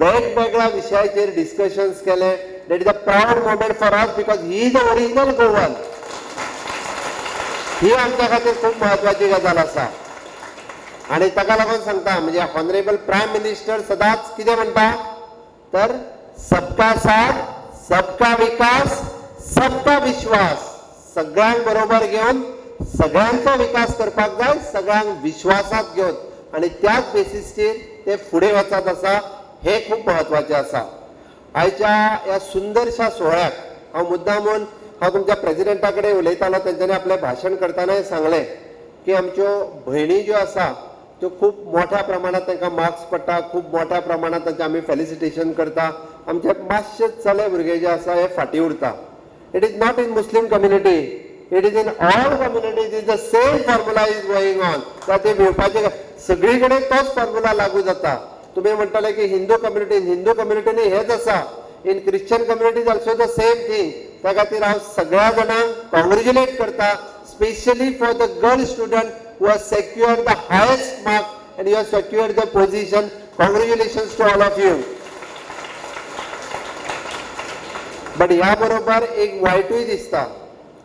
S10: वेगवेगळ्या विशयाचेर डिस्कशन्स केले. That is a proud moment for us because he is a original Goan. ही आमच्या खातीर खूप महत्वाची गजाल आसा. आणि ताका लागून सांगता म्हणजे ऑनरेबल प्रायम मिनिस्टर सदांच कितें म्हणटा तर सबका साथ, सबका विकास, सबका विश्वास, सगळ्यांक बरोबर घेऊन सगळ्यांचा विकास करपाक जाय, सगळ्यांक विश्वासात घेऊन आणि त्याच बेसिसचेर ते फुडें वचत आसा. हे खूप महत्वाचे आसा. आयच्या ह्या सुंदरशा सोहळ्याक हांव मुद्दामून हांव तुमच्या प्रेसिडेंटा कडेन उलयतालो, तेंच्यांनी आपलें भाशण करताना सांगलें की आमच्यो भयणी ज्यो आसा त्यो खूप मोठ्या प्रमाणात तांकां मार्क्स पडटा, खूप मोठ्या प्रमाणात तांचें आमी फेलिसिटेशन करता. आमचे मातशे चले भुरगे जे आसा हे फाटीं उरता. It is not in Muslim community, it is in all communities is the same formula is going on. ते भिवपाचे सगळी कडेन तोच फॉर्म्युला लागू जाता. तुम्ही म्हणटले की हिंदू कम्युनिटीनी हेच आसा, in Christian communities also the same thing. त्या खातीर हांव सगळ्या जाणांक कॉंग्रॅच्युलेट करता, specially for the girl student who has secured the highest mark and you have secured the position. Congratulations to all of you. But ह्या बरोबर एक वायटूय दिसता,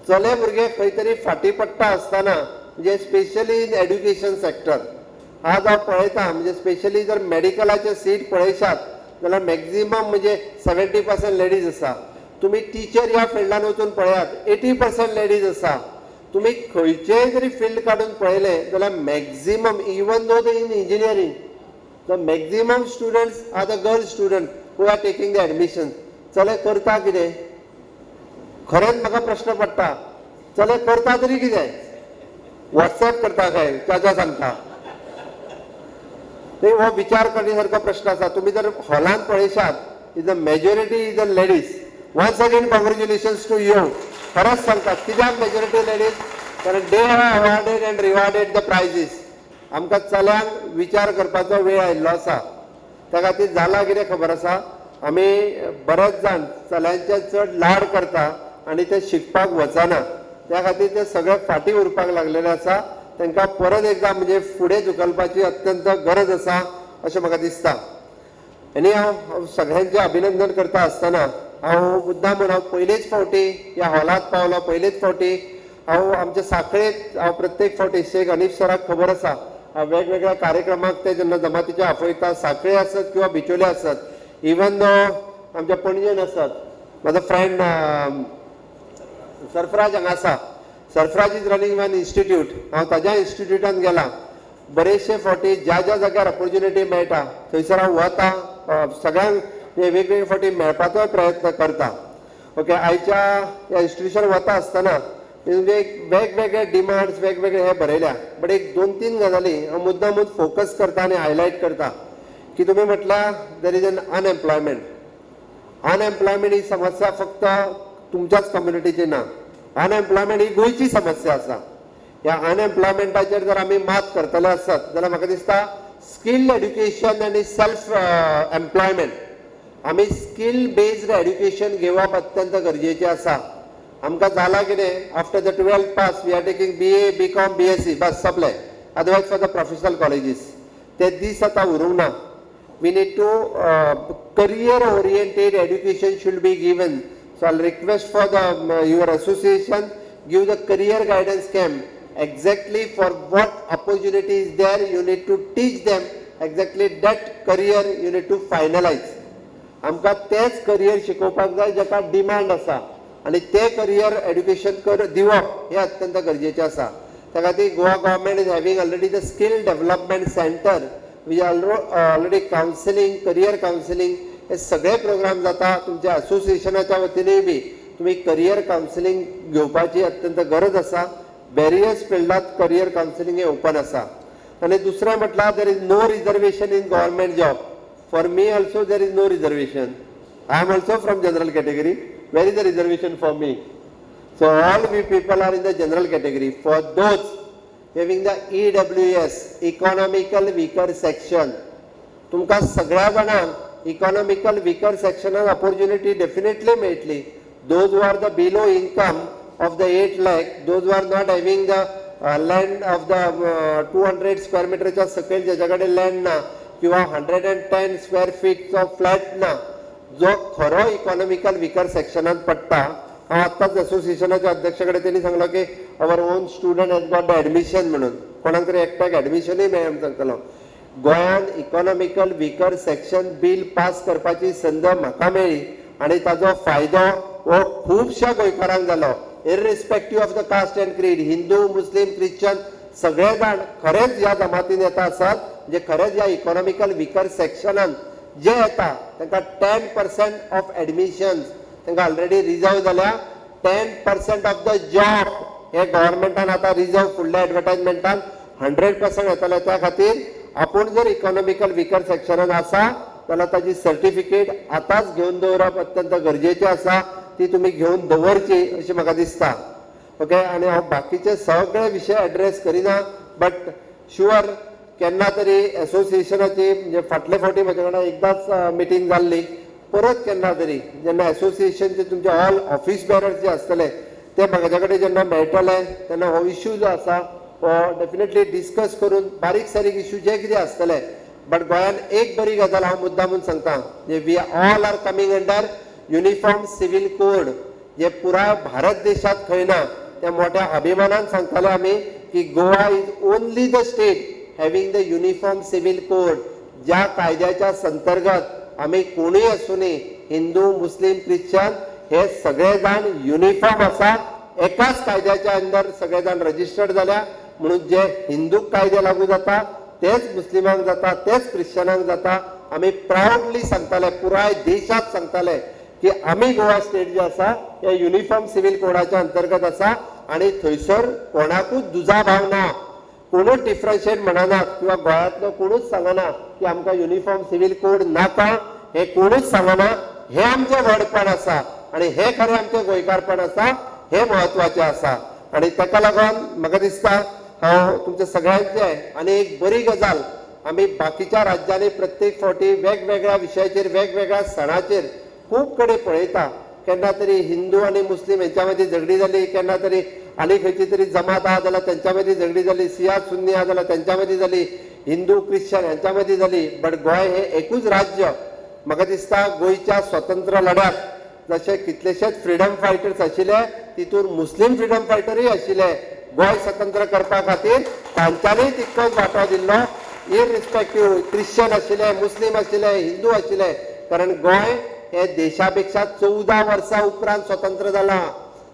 S10: चले भुरगे खंय तरी फाटी पडटा आसतना, म्हणजे स्पेशली इन एड्युकेशन सेक्टर आज हांव पळयता, म्हणजे स्पेशली जर मेडिकलाचे सीट पळयशात जाल्यार मॅक्झिमम म्हणजे 70% लेडीज आसा. तुम्ही टीचर ह्या फिल्डान वचून पळयात 80% लेडीज आसा. तुम्ही खंयचेय जरी फील्ड काडून पळयले जाल्यार maximum even though the in engineering the maximum students are the girl student who are taking the admission. चले करता कितें? खरेंच म्हाका प्रश्न पडटा, चले करता तरी कितें? व्हॉट्सएप करता काय च्या सांगता? हो विचार करण्यासारखा प्रश्न आसा. तुम्ही जर हॉलांत पळयशात is the majority is the ladies. Once again congratulations to you. खरंच सांगता कित्याक मेजॉरिटी लेडीज? कारण they have awarded and rewarded the prizes. आमकां चल्यांक विचार करपाचो वेळ आयिल्लो आसा. त्या खातीर जाला कितें खबर आसा, आमी बरेच जाण चल्यांचे चड लाड करता आनी ते शिकपाक वचना. त्या खातीर ते सगळे फाटी उरपाक लागलेले आसा. तांकां परत एकदा म्हणजे फुडें धुकलपाची अत्यंत गरज आसा अशें म्हाका दिसता. आनी हांव सगळ्यांचें अभिनंदन करता आसतना हांव मुद्दाम म्हणून पयलेच फावटी ह्या हॉलांत पावलो, पयलेच फावटी हांव आमच्या सांखळेक हांव प्रत्येक फावटी शेख हनीफ सराक खबर आसा हांव वेगवेगळ्या कार्यक्रमाक ते जेन्ना जमातीचे आपयता, सांखळे आसत किंवा बिचोले आसत, इवन दो आमच्या पणजेन आसत. म्हाजो फ्रेंड सरफराज हांगा आसा, Sarfaraz is running one institute. हांव ताज्या इन्स्टिट्यूटान गेला. बरेचशे फावटी ज्या ज्या जाग्यार ऑपॉर्च्युनिटी मेळटा थंयसर हांव वता, सगळ्यांक वेगवेगळे फावटी मेळपाचो प्रयत्न करता. ओके, आयच्या ह्या इन्स्टिट्यूशन वता आसतना म्हणजे वेगवेगळे डिमांड्स वेगवेगळे हे बरयल्या. बट एक 2-3 गजाली हांव मुद्दामूच फोकस करता आनी हायलायट करता की तुमी म्हटल्यार there is an unemployment. Unemployment ही समस्या फक्त तुमच्याच कम्युनिटीची ना. अनएम्प्लॉयमेंट ही गोंयची समस्या आसा. ह्या अनएम्प्लॉयमेंटाचेर जर आमी मात करतले आसत जाल्यार म्हाका दिसता स्किल्ड एड्युकेशन आनी सेल्फ एम्प्लॉयमेंट, आमी स्किल बेस्ड एड्युकेशन घेवप अत्यंत गरजेचें आसा. आमकां जाला कितें, after the 12th pass we are taking BA, BCom, BSc बस supply, otherwise for the professional colleges. ते दीस आतां उरूंक ना. We need to career oriented education should be given. So I'll request for the your association give the career guidance camp exactly for what opportunity is there. You need to teach them exactly that career you need to finalize. आमकां तेच career शिकोवपाक जाय जाका demand आसा आनी ते career education दिवप हे अत्यंत गरजेचें आसा. त्या खातीर Goa government is having already the skill development centre we already counselling, career counselling हे सगळे प्रोग्राम जाता. तुमच्या असोसिएशनाच्या वतीनय बी तुम्ही करियर कावन्सिलींग घेवपाची अत्यंत गरज आसा. वेरियस फिल्डात करियर कावन्सिलींग हे ओपन आसा. आनी दुसरें म्हटल्यार there is no reservation in government job. For me also there is no reservation. I am also from general category. Where is the reservation for me? So all we people are in the general category. For those having the EWS, economical weaker section, तुमकां सगळ्या जाणांक economical weaker sectional opportunity definitely मेळटली. Those who are the below income of the 8 lakh, those who are not having the land of the 200 square meter च्या सकयल ज्याच्याकडे land ना किंवा 110 square feet of flat ना, जो खरो इकॉनॉमिकल विकर सेक्शनात पडटा. हांव आतांच असोसिएशनाच्या अध्यक्षाकडे त्यांनी सांगलो की our own student has got the admission म्हणून. कोणाक तरी एकट्याक एडमिशनूय मेळ्ळें सांगतलो. गोंयान economical vicar section bill pass करपाची संद म्हाका मेळ्ळी आनी ताजो फायदो हो खुबश्या गोंयकारांक जालो. Irrespective of the caste and creed, Hindu, Muslim, Christian सगळे जाण खरेच ह्या जमातीन येता आसात, जे खरेच ह्या इकॉनॉमिकल विकर सेक्शनान जे येता तांकां 10% ऑफ एडमिशन्स तांकां ऑलरेडी रिजर्व जाल्या. 10% ऑफ द जॉब हे गव्हर्मेंटान आतां रिजर्व फुडल्या एडवर्टायजमेंटान 100% येतले. त्या खातीर आपूण जर इकॉनॉमिकल विकर सेक्शनान आसा जाल्यार ताजी सर्टिफिकेट आतांच घेवन दवरप अत्यंत गरजेचें आसा. ती तुमी घेवन दवरची अशें म्हाका दिसता. ओके, आनी हांव बाकीचे सगळे विशय एड्रेस करिना, बट शुअर केन्ना तरी एसोसिएशनाची म्हणजे फाटले फावटी म्हाजे वांगडा एकदाच मिटींग जाल्ली. परत केन्ना तरी जेन्ना एसोसिएशनचे तुमचे ऑल ऑफिस बेरर्स जे आसतले ते म्हाज्या कडेन जेन्ना मेळटले तेन्ना हो इश्यू जो आसा हो डेफिनेटली डिस्कस करून बारीक सारीक इश्यू जे कितें आसतले. बट गोंयान एक बरी गजाल हांव मुद्दामून सांगता, जे we all are coming under uniform civil code जे पुराय भारत देशात खंय ना त्या मोठ्या अभिमानान सांगताले आमी की Goa is only the state having the uniform civil code ज्या कायद्याच्या अंतर्गत आमी कोणूय आसूनी हिंदू मुस्लिम ख्रिश्चन हे सगळे जाण युनिफॉर्म आसा एकाच कायद्याच्या अंडर सगळे जाण रजिस्टर्ड जाल्या म्हणून जे हिंदूक कायदे लागू जाता तेच मुस्लिमांक जाता तेच ख्रिश्चनांक जाता आमी प्राउडली सांगताले पुराय देशात सांगताले की आमी गोवा स्टेट जे आसा हे युनिफॉर्म सिव्हिल कोडाच्या अंतर्गत आसा आणि थंयसर कोणाकूच दुजाभाव ना कोणूच डिफरन्शिएट म्हणनात किंवा गोंयांतलो कोणूच सांगना की आमकां युनिफॉर्म सिव्हिल कोड नाका हे कोणूच सांगना हे आमचें व्हडपण आसा आणि हे खरें आमचें गोंयकारपण आसा हे म्हत्वाचें आसा आणि ताका लागून म्हाका दिसता हांव तुमच्या सगळ्यांचे आनी एक बरी गजाल आमी बाकीच्या राज्यांनी प्रत्येक फावटी वेगवेगळ्या विशयाचेर वेगवेगळ्या सणाचेर खूब कडेन पळयता केन्ना तरी हिंदू आनी मुस्लिम हेंच्या मदीं झगडी जाली केन्ना तरी आनी खंयची तरी जमात आहा जाल्यार तेंच्या मदीं झगडी जाली सिया सुन्नी आहा जाल्यार तेंच्या मदीं जाली हिंदू क्रिश्चन हेंच्या मदीं जाली बट गोंय हे एकूच राज्य म्हाका दिसता गोंयच्या स्वतंत्र लढ्याक जशे कितलेशेच फ्रिडम फायटर्स आशिल्ले तितून मुस्लिम फ्रिडम फायटरूय आशिल्ले गोंय स्वतंत्र करपा खातीर तांच्यांनी तितकोच वांटो दिल्लो इररिस्पेक्टीव क्रिश्चन आशिल्ले मुस्लिम आशिल्ले हिंदू आशिल्ले कारण गोंय हे देशा पेक्षा 14 वर्सां उपरांत स्वतंत्र जाला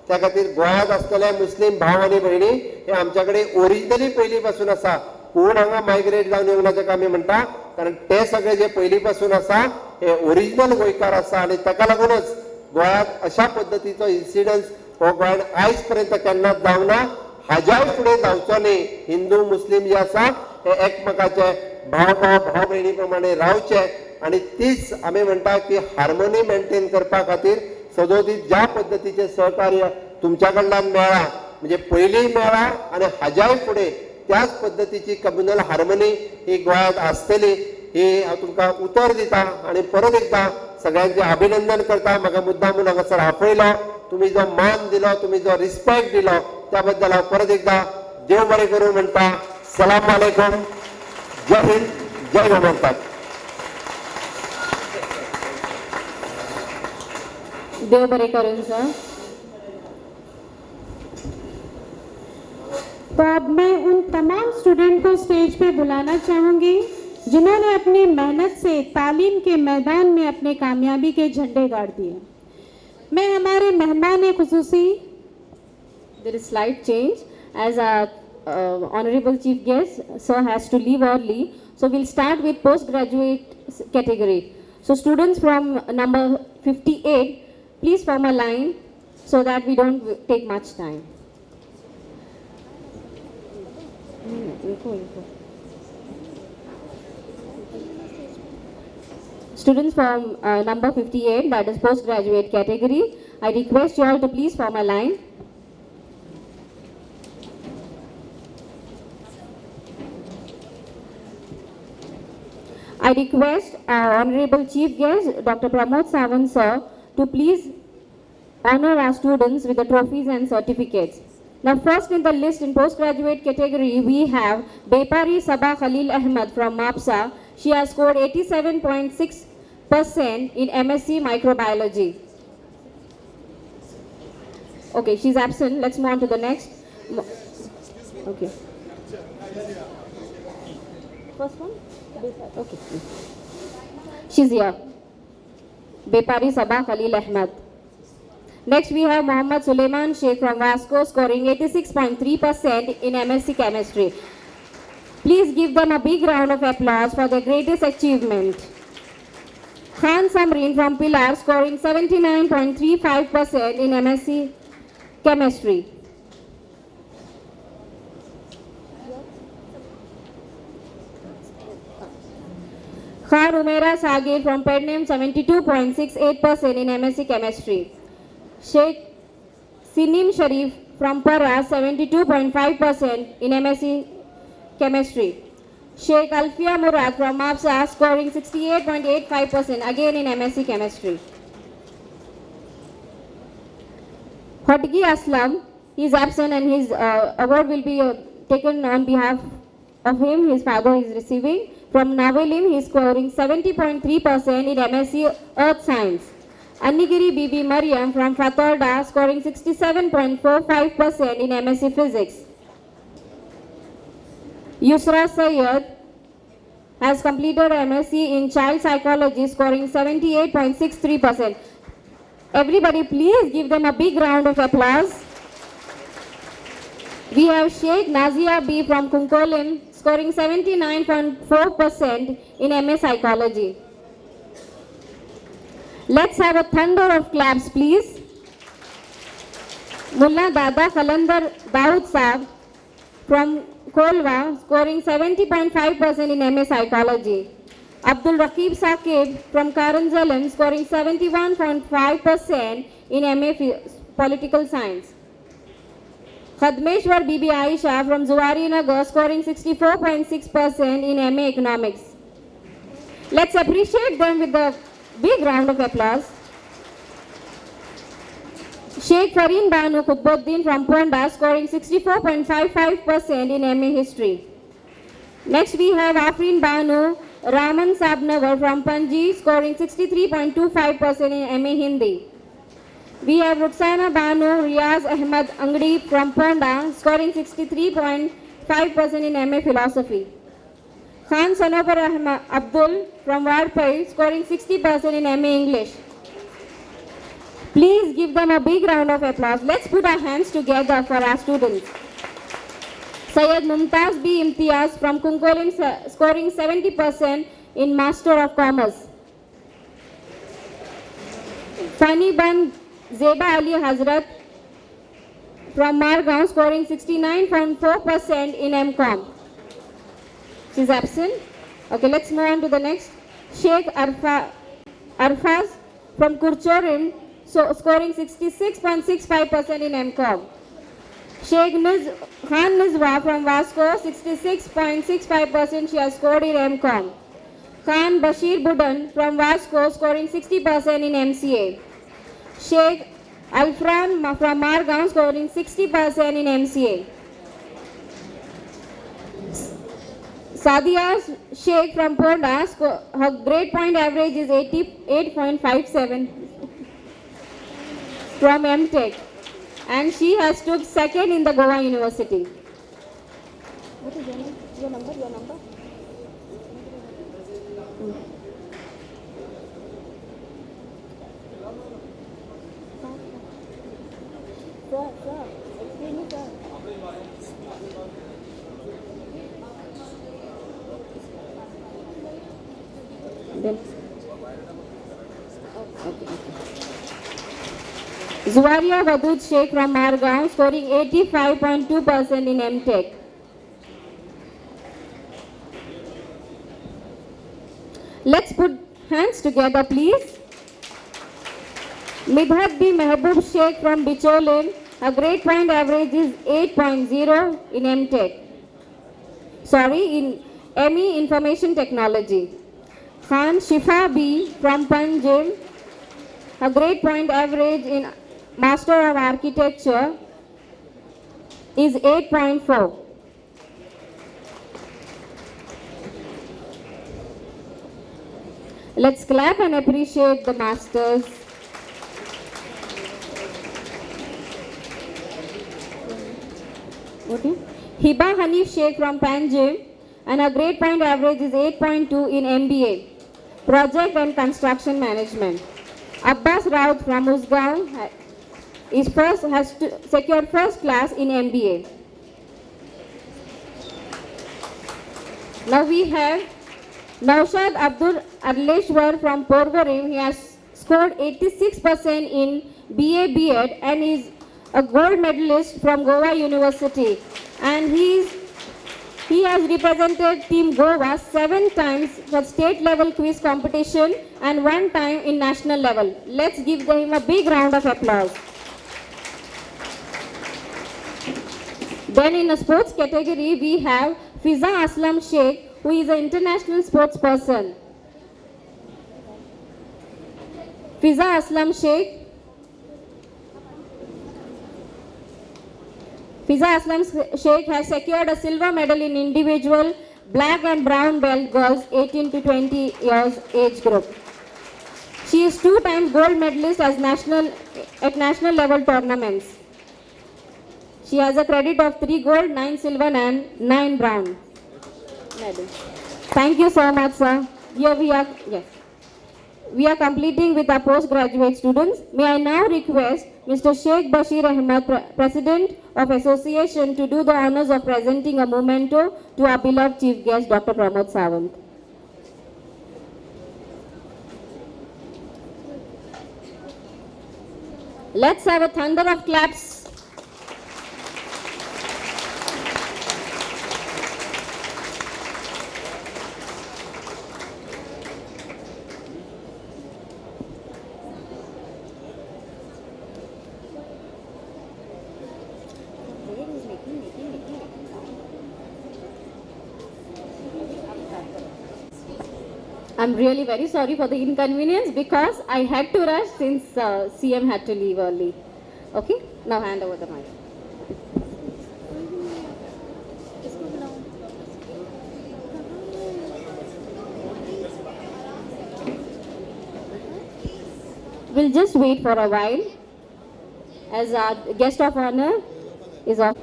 S10: त्या खातीर गोंयांत आसतले मुस्लिम भाव आनी भयणी हे आमच्या कडेन ओरिजिनली पयलीं पासून आसा कोण हांगा मायग्रेट जावन येवंक ना जाका आमी म्हणटा कारण ते सगळे जे पयलीं पासून आसा हे ओरिजिनल गोंयकार आसा आनी ताका लागूनच गोंयांत अशा पद्दतीचो इन्सिडन्स हो गोंयांत आयज पर्यंत केन्नाच जावंक ना हाज्याय फुडें जावचो न्ही हिंदू मुस्लिम जे आसा हे एकमेकाचे भाव भयणी प्रमाणे रावचे आणि तीच आमी म्हणटा की हार्मोनी मेंटेन करपा खातीर सदोदीत ज्या पद्दतीचे सहकार्य तुमच्या कडल्यान मेळ्ळा म्हणजे पयलीं मेळ्ळा आनी हाज्याय फुडें त्याच पद्दतीची कम्युनल हार्मोनी ही गोंयांत आसतली ही हांव तुमकां उतर दिता आनी परत एकदां सगळ्यांचे अभिनंदन करता म्हाका मुद्दामून हांगासर आपयलो तुम्ही जो मान दिलो तुम्ही जो रिस्पेक्ट दिलो त्या बद्दल हांव परत एकदां देव बरें करूं म्हणटा सलाम अलैकुम जय हिंद जय गोमंतक
S1: देव बरे करून सर।
S2: तो अब मैं उन तमाम स्टूडेंट को स्टेज पे बुलाना चाहूंगी जिन्होंने अपनी मेहनत से तालीम के मैदान में अपने कामयाबी के झंडे गाड़ दिए। मैं हमारे मेहमान खुसूसी
S1: There is slight change as our honorable chief guest sir has to leave early, so we'll start with postgraduate category. So students from number 58, please form a line so that we don't take much time. Students from number 58, that is postgraduate category, I request you all to please form a line. I request our honorable chief guest, Dr. Pramod Sawant sir, to please honor our students with the trophies and certificates. Now first in the list in postgraduate category, we have Bepari Sabah Khalil Ahmed from MAPSA. She has scored 87.6% in MSc Microbiology. Okay, she's absent. Let's move on to the next. Okay. First one? Okay. She's here. Bepari Sabah Khalil Ahmed. Next we have Mohammad Suleiman Sheikh from Vasco scoring 86.3% in MSc Chemistry. Please give them a big round of applause for their greatest achievement. Khan Samreen from Pilar scoring 79.35% in MSc Chemistry. Khan Umaira Sagir from Pednam 72.68% in MSc Chemistry. Sheikh Sinim Sharif from Para 72.5% in MSc Chemistry. Sheikh Alfia Murad from MAPSA scoring 68.85% again in MSc Chemistry. Hodgi Aslam, he is absent and his award will be taken on behalf of him. His father is receiving. From Navelim, he is scoring 70.3% in MSc Earth Science. Annigiri Bibi Mariam from Fatorda scoring 67.45% in MSc Physics. Yusra Sayyed has completed MSc in Child Psychology scoring 78.63%. Everybody please give them a big round of applause. We have Sheikh Nazia B from Kunkolin scoring 79.4% in MA Psychology. Let's have a thunder of claps, please. Mullah Dada Khalandar Daud Saab from Kolwa scoring 70.5% in MA Psychology. Abdul Raqib Saqib from Karanjalam scoring 71.5% in MA Political Science. Khadmeshwar Bibi Aisha from Zuwari Nagar scoring 64.6% in MA Economics. Let's appreciate them with a big round of applause. Sheikh Fareen Banu Khutbuddin from Ponda scoring 64.55% in MA History. Next we have Afreen Banu Raman Sabnavar from Panji scoring 63.25% in MA Hindi. We have Ruxana Banu Riaz Ahmad Angdi from Ponda scoring 63.5% in MA Philosophy. Khan Sanobar Ahmad Abdul from Wadpai scoring 60% in MA English. Please give them a big round of applause. Let's put our hands together for our students. Syed Mumtaz B. Imtiaz from Kunkolin scoring 70% in Master of Commerce. Fani Ban Zeba Ali Hazrat from Margaon scoring 69.4% in MCOM. She is absent. Okay, let's move on to the next. Sheikh Arfaz from Kurchorim scoring 66.65% in MCOM. Sheikh Khan Nizwa from Vasco 66.65% she has scored in MCOM. Khan Bashir Budan from Vasco scoring 60% in MCA. Sheikh Alfran from Margaon scoring 60% in MCA. Sadia Sheikh from Ponda, her grade point average is 88.57 from MTech, and she has took second in the Goa University. What is your number? Your number? Sir, excuse me, sir. Then. Okay. Zuwaria Wadud Sheikh from Margaon scoring 85.2% in MTech. Let's put hands together, please. Midhat B. Mehboob Sheikh from Bicholin, her grade point average is 8.0 in MTech. In ME Information Technology. Khan Shifa B. from Panjim, her grade point average in Master of Architecture is 8.4. Let's clap and appreciate the masters. Okay. Hiba Hanif Sheikh from Panjim, and her grade point average is 8.2 in MBA, Project and Construction Management. Abbas Raut from Usgaon has secured first class in MBA. Now we have Naushad Abdul Arleshwar from Porvorim. He has scored 86% in BA B.Ed and is a gold medalist from Goa University. And he has represented Team Goa 7 times for state level quiz competition and 1 time in national level. Let's give him a big round of applause. Then in the sports category, we have Fiza Aslam Sheikh, who is an international sports person. Fiza Aslam Sheikh. Fiza Aslam Sheikh has secured a silver medal in individual black and brown belt girls 18 to 20 years age group. She is 2 times gold medalist at national level tournaments. She has a credit of 3 gold, 9 silver and 9 brown medals. Thank you so much, sir. Here we are completing with our postgraduate students. May I now request Mr. Sheikh Bashir Ahmed, President of Association, to do the honors of presenting a memento to our beloved Chief Guest, Dr. Pramod Sawant. Let's have a thunder of claps. I'm really very sorry for the inconvenience because I had to rush since CM had to leave early. Okay, now hand over the mic. We'll just wait for a while as our guest of honor is off.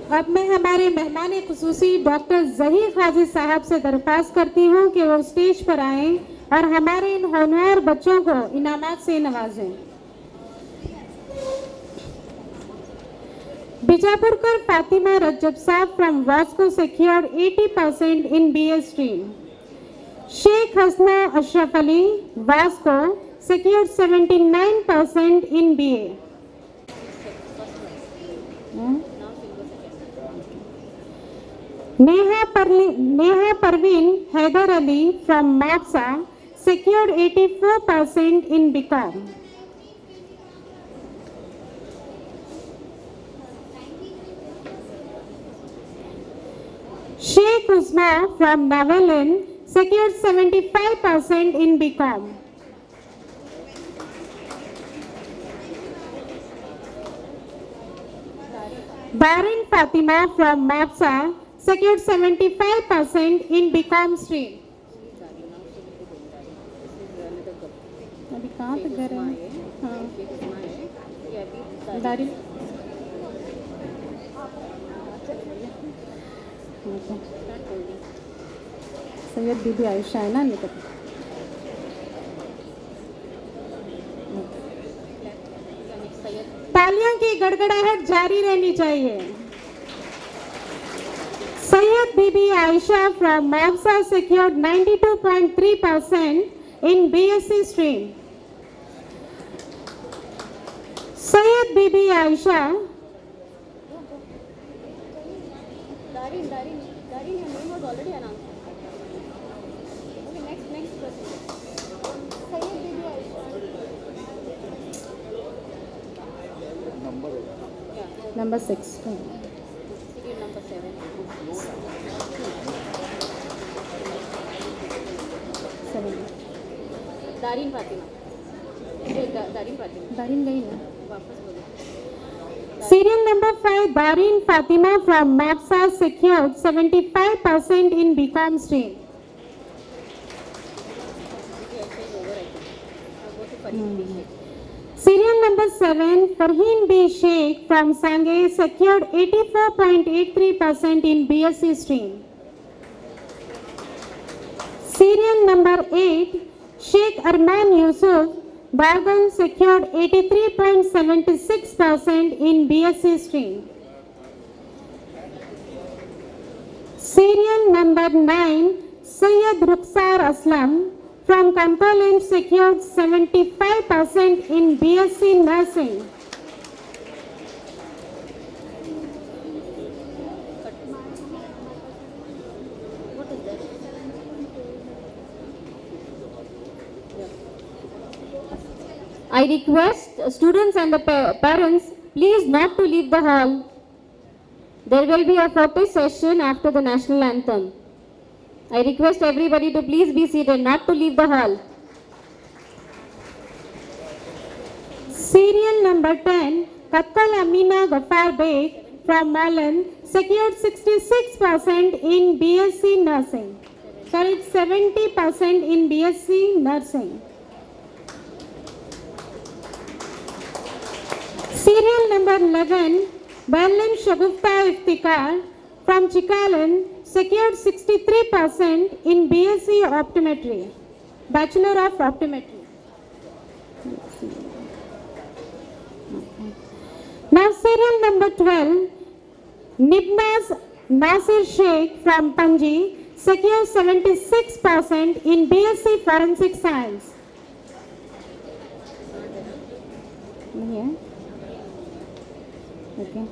S2: अब मैं हमारे मेहमान खुसूसी doctor Zaheer काजी साहब से दरख्वास्त करती हूँ कि वो स्टेज पर आएं और हमारे इन होनहार बच्चों को इनामात से नवाजें। Bijapurkar Fatima Rajab Saab from Vasco secured 80% in BA stream. Sheikh Hasna Ashraf Ali, Vasco, secured 79% in BA. Neha Parveen Haider Ali from Mapsa secured 84% in BCom. Sheikh Uzma from Navalin secured 75% in BCom. Barin Fatima from Mapsa secured 75% in BCom stream. अभी कहाँ पे घर है? हाँ दारिन सैयद बीबी आयशा है ना निकट तालियों की गड़गड़ाहट जारी रहनी चाहिए। Sayyid Bibi Aisha from Mapsa secured 92.3% in BSc stream. Sayyid Bibi Aisha.
S1: Darin, your name was already announced. Okay, next person. Sayyid Bibi Aisha.
S2: Number 6.
S1: Serial number 7. Darin Fatima.
S2: Darin गई ना. Serial number 5, Darin Fatima from Mapsa secured 75% in BCom stream. Serial number 7, Farheen B. Sheikh from Sangay secured 84.83% in BSc stream. Serial number 8, Sheikh Arman Yusuf, Bargan secured 83.76% in BSc stream. Serial number 9, Sayyid Rukhsar Aslam from Kantalim secured 75% in BSc nursing.
S1: I request students and the parents please not to leave the hall. There will be a photo session after the national anthem. I request everybody to please be seated, not to leave the hall.
S2: Serial number 10, Katkal Amina Ghaffar Beg from Malan secured 66% in BSc nursing. scored 70% in BSc Nursing. Serial number 11, Berlin Shagufta Iftikhar from Chikalan secured 63% in BSc Optometry, Bachelor of Optometry. Now serial number 12, Nibnaz Nasir Sheikh from Panji secured 76% in BSc Forensic Science. Here. Okay.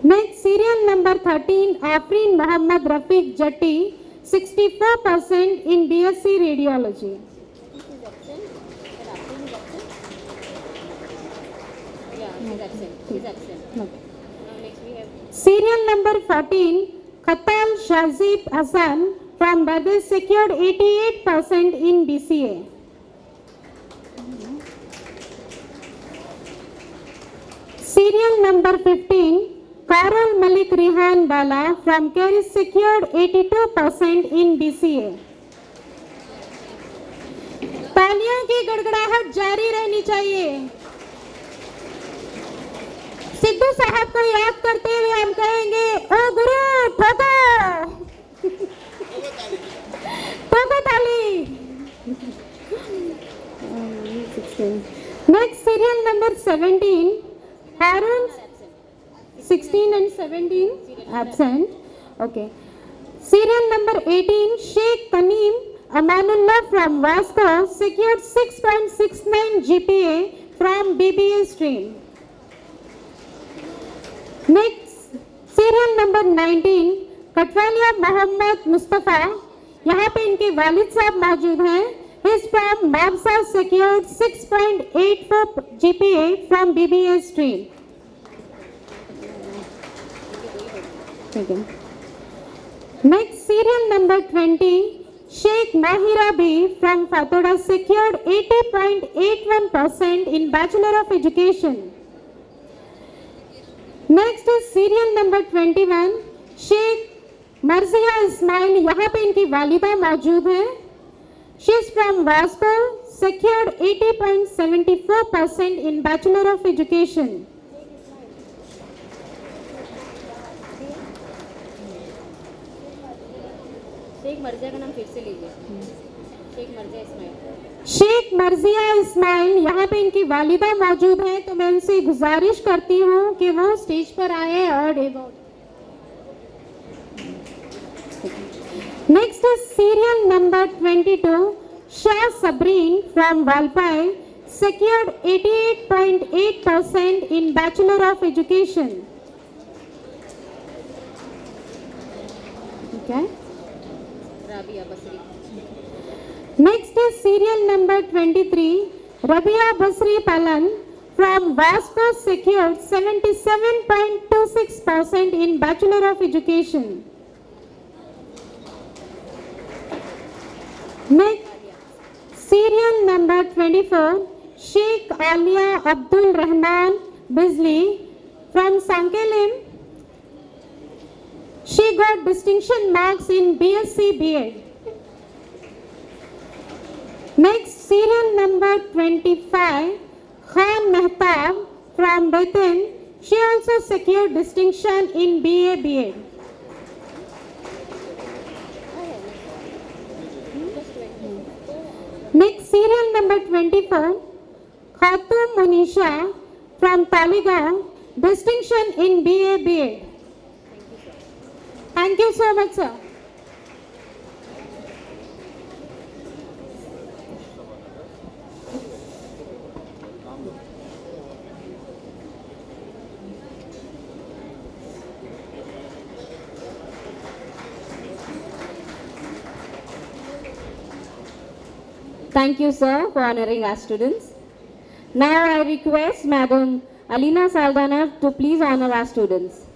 S2: Next, serial number 13, Afreen Muhammad Rafiq Jatti, 64% in BSc Radiology.
S1: He's absent.
S2: Okay.
S1: Now next we have
S2: Serial number 14, Khatal Shazib Hassan from Bades secured 88% in BCA. Serial number 15, Karol Malik Rihan Bala from Keris secured 82% in BCA. तालियों की गड़गड़ाहट जारी रहनी चाहिए। सिद्धू साहब को याद करते हुए हम कहेंगे, ओ गुरु ठोको ठोको ताली। Next, serial number 17, Harun 16 and 17 absent. Okay. Serial number 18, Sheikh Taneem Amanullah from Vasco secured 6.69 GPA from BBA stream. Next, serial number 19, कटवालिया Mohammad Mustafa, यहाँ पे इनके वालिद साहब मौजूद हैं. He is from Mabsa secured 6.84 GPA from BBA stream. Okay. Next, serial number 20, Sheikh Mahira B from Fatoda secured 80.81% in Bachelor of Education. Next is serial number 21, Sheikh Marzia Ismail, यहाँ पे इनकी वालिदा मौजूद है. She is from Vasco, secured 80.74% in Bachelor of Education.
S1: Sheikh मर्जिया का नाम फिर से लीजिए. शेख मर्जिया इस्माइल.
S2: शेख मर्जिया इस्माइल, यहाँ पे इनकी वालिदा मौजूद हैं, तो मैं उनसे गुजारिश करती हूँ कि वो स्टेज पर आए और next is serial number 22, Shah Sabrin from Valpoi secured 88.8% in Bachelor of Education. Okay.
S1: Rabia Basri.
S2: Next is serial number 23, Rabia Basri Palan from Vasco secured 77.26% in Bachelor of Education. Next, serial number 24, Sheikh Alia Abdul Rahman Bizli from Sankelim. She got distinction marks in BSc B.Ed. Next, serial number 25, Khan Mehtab from Betin. She also secured distinction in BA B.Ed. Next, serial number 24, Khatum Munisha from Taligaon, distinction in BA B.Ed. Thank you so much, sir.
S1: Thank you, sir, for honoring our students. Now I request Madam Alina Saldana to please honor our students.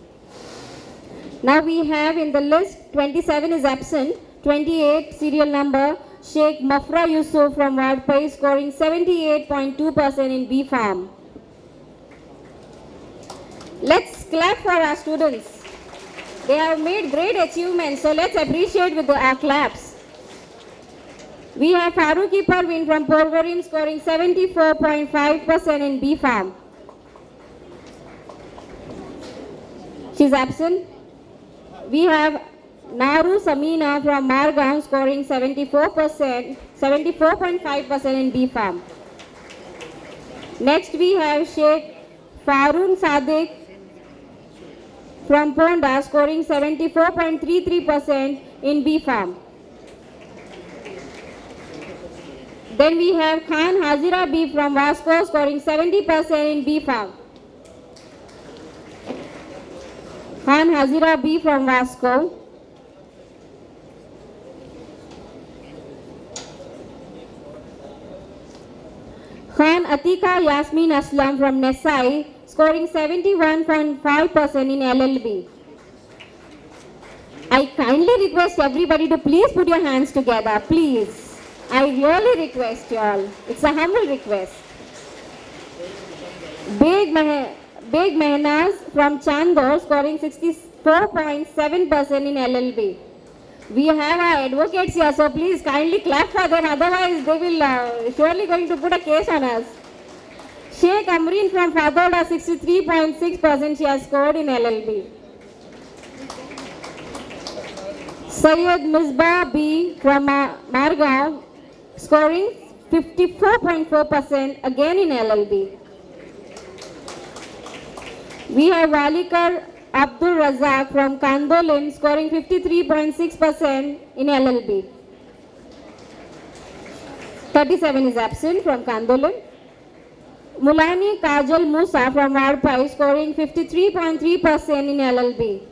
S1: Now we have in the list 27 is absent, 28 serial number Sheikh Mafra Yusuf from Wadpai scoring 78.2% in B Farm. Let's clap for our students. They have made great achievements, so let's appreciate with our claps. We have Faruqi Parveen from Porvorim scoring 74.5% in B Farm. She's absent. We have Naru Samina from Margaon scoring 74.5% in B Farm. Next we have Sheikh Farun Sadiq from Ponda scoring 74.33% in B Farm. Then we have Khan Hazira B from Vasco scoring 70% in B Farm. Khan Hazira B from Vasco. Khan Atika Yasmin Aslam from Nesai scoring 71.5% in LLB. I kindly request everybody to please put your hands together, please. I really request you all. It's a humble request. Big Mehnaz from Chandor scoring 64.7% in LLB. We have our advocates here, so please kindly clap for them, otherwise they will surely going to put a case on us. Sheikh Amreen from Fadoda 63.6% she has scored in LLB. Sayyid Misbah B from Margaon scoring 54.4% again in LLB. We have Walikar Abdul Razak from Kandolin scoring 53.6% in LLB. 37 is absent from Kandolin. Mulani Kajal Musa from Varpai scoring 53.3% in LLB.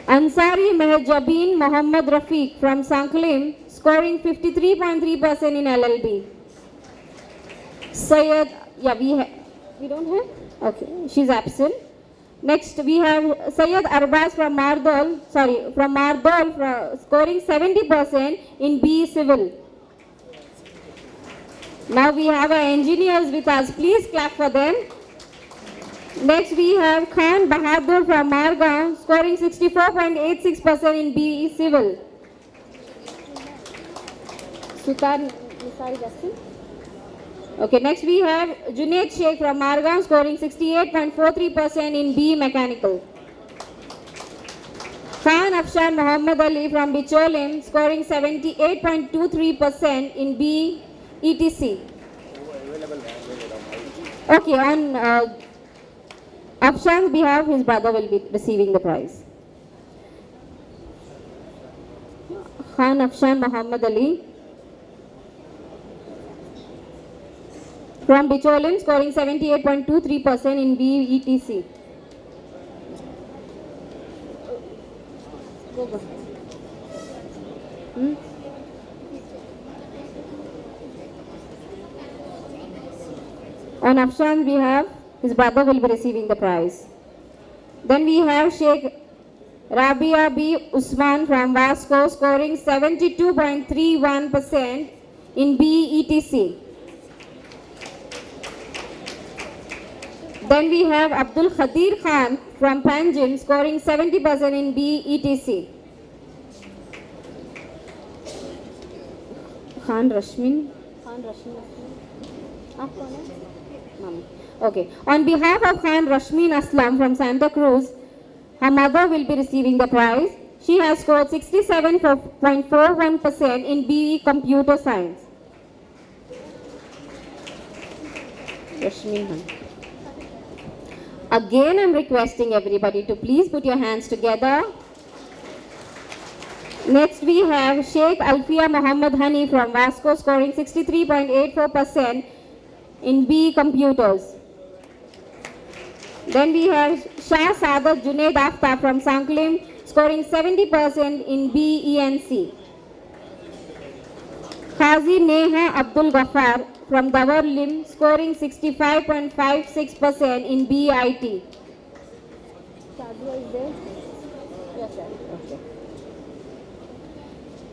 S1: Ansari Mehjabin Mohammad Rafiq from Sanklim scoring 53.3% in LLB. Sayyid, we don't have? Okay, she's absent. Next we have Sayyid Arbaz from Mardol scoring 70% in B Civil. Now we have our engineers with us. Please clap for them. Next we have Khan Bahadur from Margaon scoring 64.86% in BE Civil. Sultan Nisari Justin. Okay, next we have Junaid Sheikh from Margaon scoring 68.43% in BE Mechanical. Khan Afshan Muhammad Ali from Bicholim scoring 78.23% in BE ETC. Okay, on Afshan's behalf, his brother will be receiving the prize. Khan Afshan Muhammad Ali from Bicholim scoring 78.23% in BETC. On Afshan's behalf, his brother will be receiving the prize. Then we have Sheikh Rabia B. Usman from Vasco scoring 72.31% in BETC. Then we have Abdul Khadir Khan from Panjim scoring 70% in BETC. Khan Rashmin. Okay. On behalf of Khan Rashmin Aslam from Santa Cruz, her mother will be receiving the prize. She has scored 67.41% in BE Computer Science. Rashmin Khan. Again, I'm requesting everybody to please put your hands together. Next, we have Sheikh Alfia Muhammad Hani from Vasco scoring 63.84% in BE Computers. Then we have Shah Sadat Junaid Aftab from Sanklim scoring 70% in BENC. Khazi Neha Abdul Ghaffar from Dawarlim scoring 65.56% in BIT. Sadia is there? Yes, sir. Okay.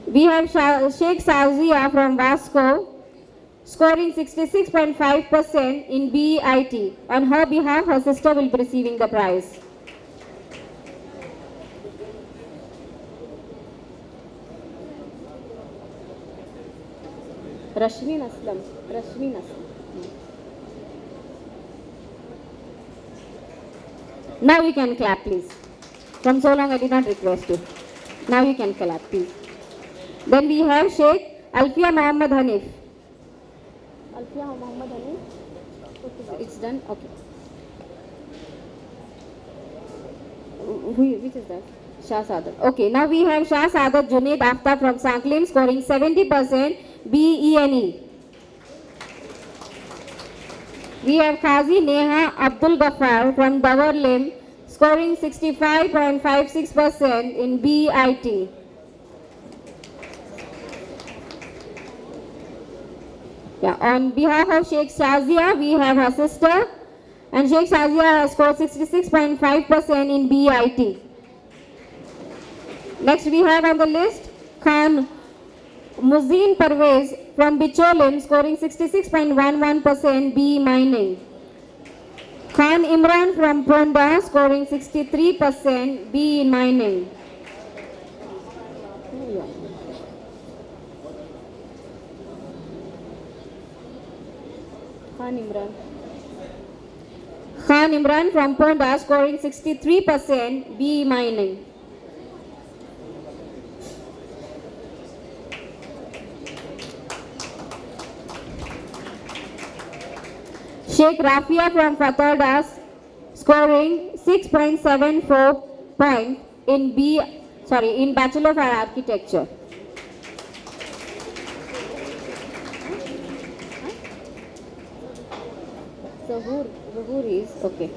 S1: We have Sheikh Sazia from Vasco scoring 66.5% in BIT. On her behalf, her sister will be receiving the prize. Rashmin Aslam. Rashmin Aslam. Now you can clap, please. From so long I did not request you. Now you can clap, please. Then we have Sheikh Alfia Muhammad Hanif. Alfia Muhammad Hanif. It's done. Okay. Which is that? Shah Sadat. Okay. Now we have Shah Sadat Junaid Aftab from Sanklim scoring 70% BENE. We have Qazi Neha Abdul Ghaffar from Dawarlim scoring 65.56% in BIT. Yeah, on behalf of Sheikh Shazia, we have her sister, and Sheikh Shazia has scored 66.5% in BIT. Next we have on the list Khan Muzin Parvez from Bicholim scoring 66.11% B Mining. Khan Imran from Ponda scoring 63% B in Mining. Khan Imran from Ponda scoring 63% B Mining. Sheikh Rafia from Fatardas scoring 6.74 point in in Bachelor of Architecture. Zuhur is okay.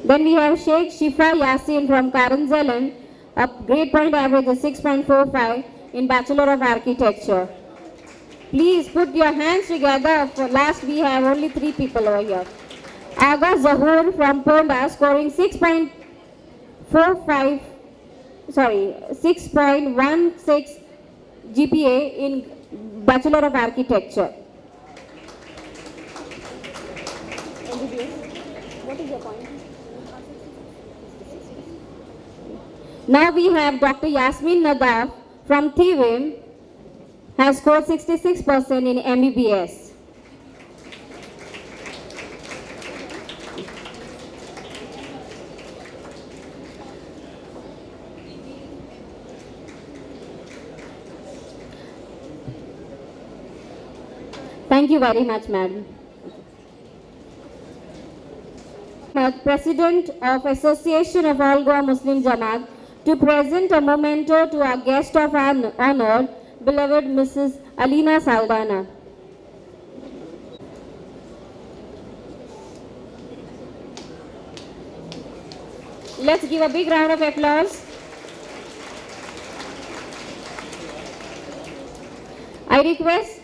S1: Then we have Sheikh Shifa Yasin from Karanzalan, a grade point average is 6.45 in Bachelor of Architecture. Please put your hands together. For last we have only 3 people over here. Aga Zahur from Ponda scoring 6.16 GPA in Bachelor of Architecture. What is your point? Now we have Dr. Yasmin Nadaf from Thivim has scored 66% in MBBS. Thank you very much, madam. President of Association of All Goa Muslim Jamaat, to present a memento to our guest of honor, beloved Mrs. Alina Saldana. Let's give a big round of applause. I request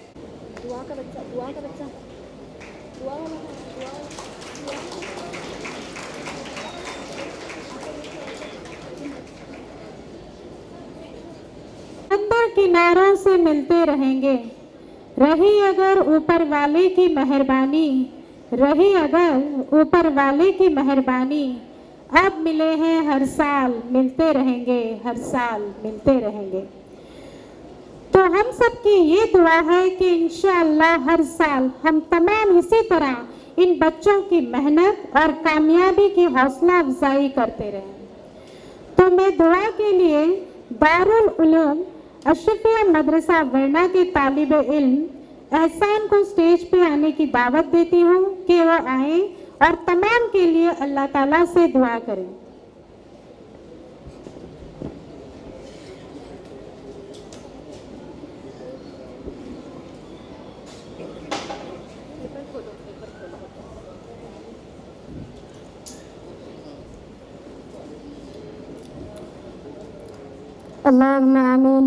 S2: समंदर किनारों से मिलते रहेंगे, रही अगर ऊपर वाले की मेहरबानी, रही अगर ऊपर वाले की मेहरबानी, अब मिले हैं हर साल मिलते रहेंगे, हर साल मिलते रहेंगे। तो हम सबकी ये दुआ है कि इंशाअल्लाह हर साल हम तमाम इसी तरह इन बच्चों की मेहनत और कामयाबी की हौसला अफजाई करते रहें। तो मैं दुआ के लिए दारुल उलूम अशरफिया मदरसा वर्ना के तालिब इल्म एहसान को स्टेज पे आने की दावत देती हूँ कि वो आए और तमाम के लिए अल्लाह ताला से दुआ करें।
S1: اللهم آمين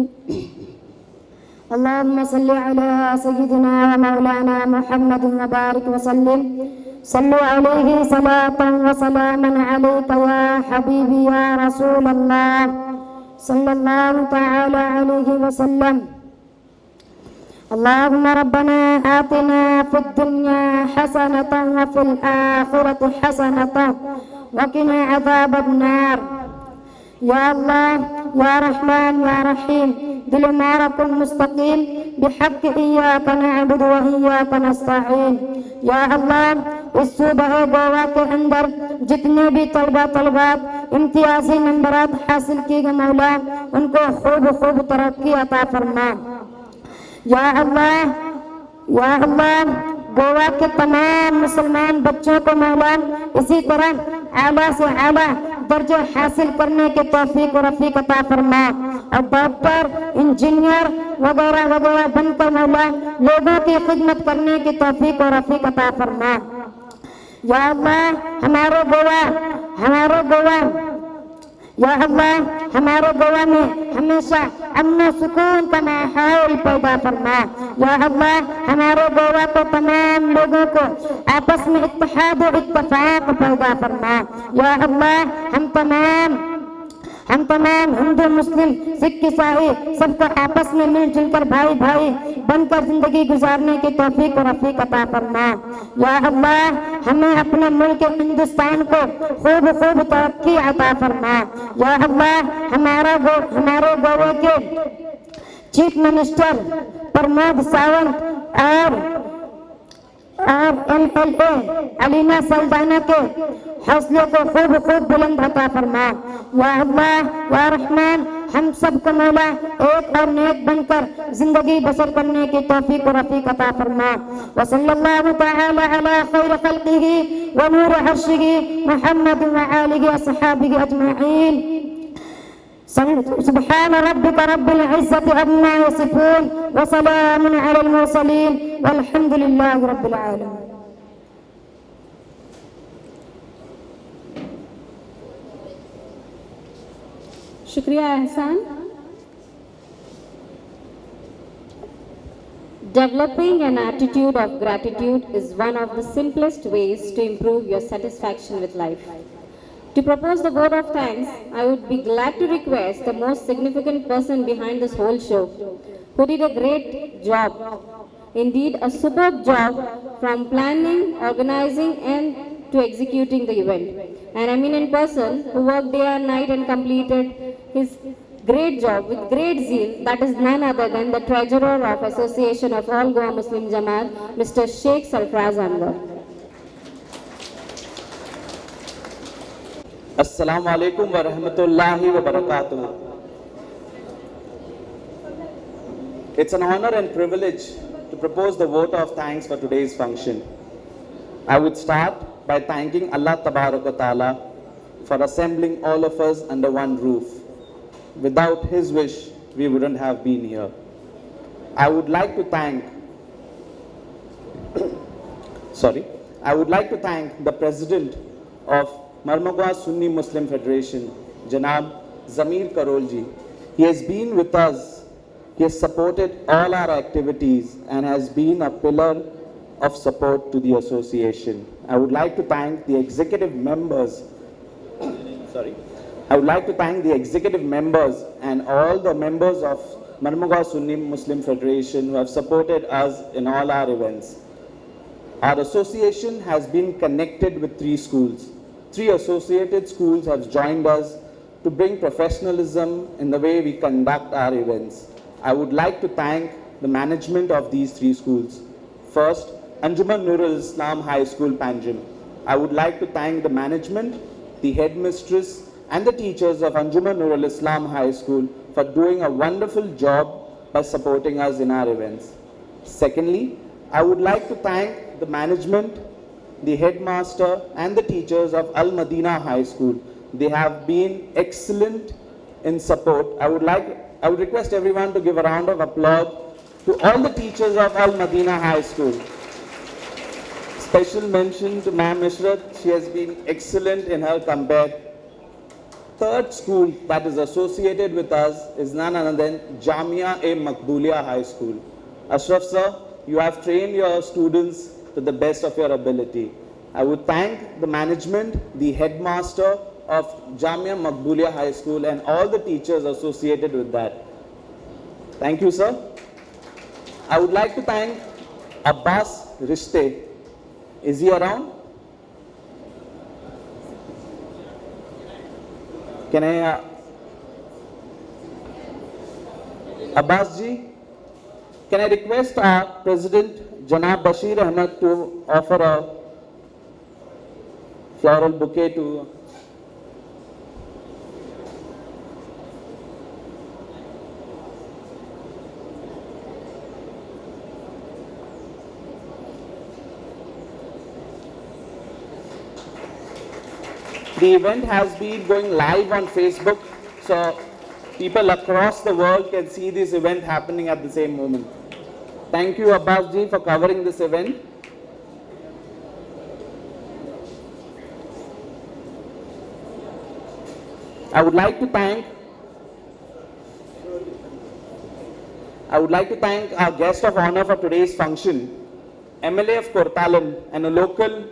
S1: اللهم صل على سيدنا ومولانا محمد وبارك وسلم صلوا عليه صلاة وسلاما عليك يا حبيبي يا رسول الله صلى الله تعالى عليه وسلم اللهم ربنا آتنا في الدنيا حسنة وفي الآخرة حسنة وقنا عذاب النار. Ya Allah, Ya Rahman, Ya Rahim,
S11: दिल मारकुम मुस्तकीम बिहक़ इय्याका नअबुदु व इय्याका नस्तईन। या अल्लाह, इस सूबह गोवा के अंदर जितने भी तलबात इम्तियाजी नंबरात हासिल की गए मौला, उनको खूब खूब तरक्की अता फरमा। या अल्लाह, या अल्लाह, गोवा के तमाम मुसलमान बच्चों को मौला इसी तरह आला से आला दर्जे हासिल करने के तौफीक और रफीक अता फरमा और डॉक्टर, इंजीनियर वगैरह वगैरह बनकर मौला लोगों की खिदमत करने की तौफीक और रफीक अता फरमा। या अल्लाह, हमारे गोवा या अल्लाह, हमारे गोवा में हमेशा अमन सुकून का माहौल पैदा फरमा। या अल्लाह, हमारे गोवा को तमाम लोगों को आपस में इत्तेहाद और इत्तेफाक पैदा फरमा। या अल्लाह, हम तमाम हिंदू मुस्लिम सिख ईसाई सबको आपस में मिलजुल कर भाई भाई बनकर जिंदगी गुजारने की तौफीक और रफीक अता फरमा। या अल्लाह, हमें अपने मुल्क हिंदुस्तान को खूब खूब तरक्की अता फरमा। या अल्लाह, हमारे गोवा के चीफ मिनिस्टर प्रमोद सावंत और MLA अलीना सल्दाना के हौसले को खूब खूब बुलंद अता फरमा। या अल्लाह, या रहमान, हम सबको मौला एक और नेक बनकर जिंदगी बसर करने की तौफीक और रफीक अता फरमा। व सल्लल्लाहु तआला अला खैर खल्किही व नूर अर्शिही मुहम्मद व आलिहि व सहाबिही अजमईन। सुब्हान रब्बिका रब्बिल इज्जति अम्मा यसिफून व सलामुन अलल मुरसलीन वल्हम्दुलिल्लाहि रब्बिल आलमीन।
S2: शुक्रिया एहसान।
S1: Developing an attitude of gratitude is one of the simplest ways to improve your satisfaction with life. To propose the vote of thanks, I would be glad to request the most significant person behind this whole show, who did a great job, indeed a superb job from planning, organizing and to executing the event. An eminent person who worked day and night and completed his great job with great zeal, that is none other than the treasurer of Association of All Goa Muslim Jamaat, Mr. Sheikh Sarfraz Anwar.
S12: Assalamu alaikum wa rahmatullahi wa barakatuh. It's an honor and privilege to propose the vote of thanks for today's function. I would start by thanking Allah Tabaraka Ta'ala for assembling all of us under one roof. Without His wish, we wouldn't have been here. I would like to thank the President of Marmugwa Sunni Muslim Federation, Janab Zamir Karolji. He has been with us. He has supported all our activities and has been a pillar of support to the association. I would like to thank the executive members. I would like to thank the executive members and all the members of Marmugwa Sunni Muslim Federation who have supported us in all our events. Our association has been connected with 3 schools. 3 associated schools have joined us to bring professionalism in the way we conduct our events. I would like to thank the management of these 3 schools. First, Anjuman Nurul Islam High School, Panjim. I would like to thank the management, the headmistress, and the teachers of Anjuman Nurul Islam High School for doing a wonderful job by supporting us in our events. Secondly, I would like to thank the management, the headmaster, and the teachers of Al Madina High School. They have been excellent in support. I would request everyone to give a round of applause to all the teachers of Al Madina High School. Special mention to Ma'am Ishrat. She has been excellent in her comeback. Third school that is associated with us is none other than Jamia-e Maqboolia High School. Ashraf sir, you have trained your students to the best of your ability. I would thank the management, the headmaster of Jamia Maqboolia High School and all the teachers associated with that. Thank you, sir. I would like to thank Abbas Rishte. Is he around? Can I Abbas ji, can I request our President Janab Bashir Ahmed to offer a floral bouquet to The event has been going live on Facebook, so people across the world can see this event happening at the same moment. Thank you, Abbas ji, for covering this event. I would like to thank our guest of honor for today's function, MLA of Kortalam and a local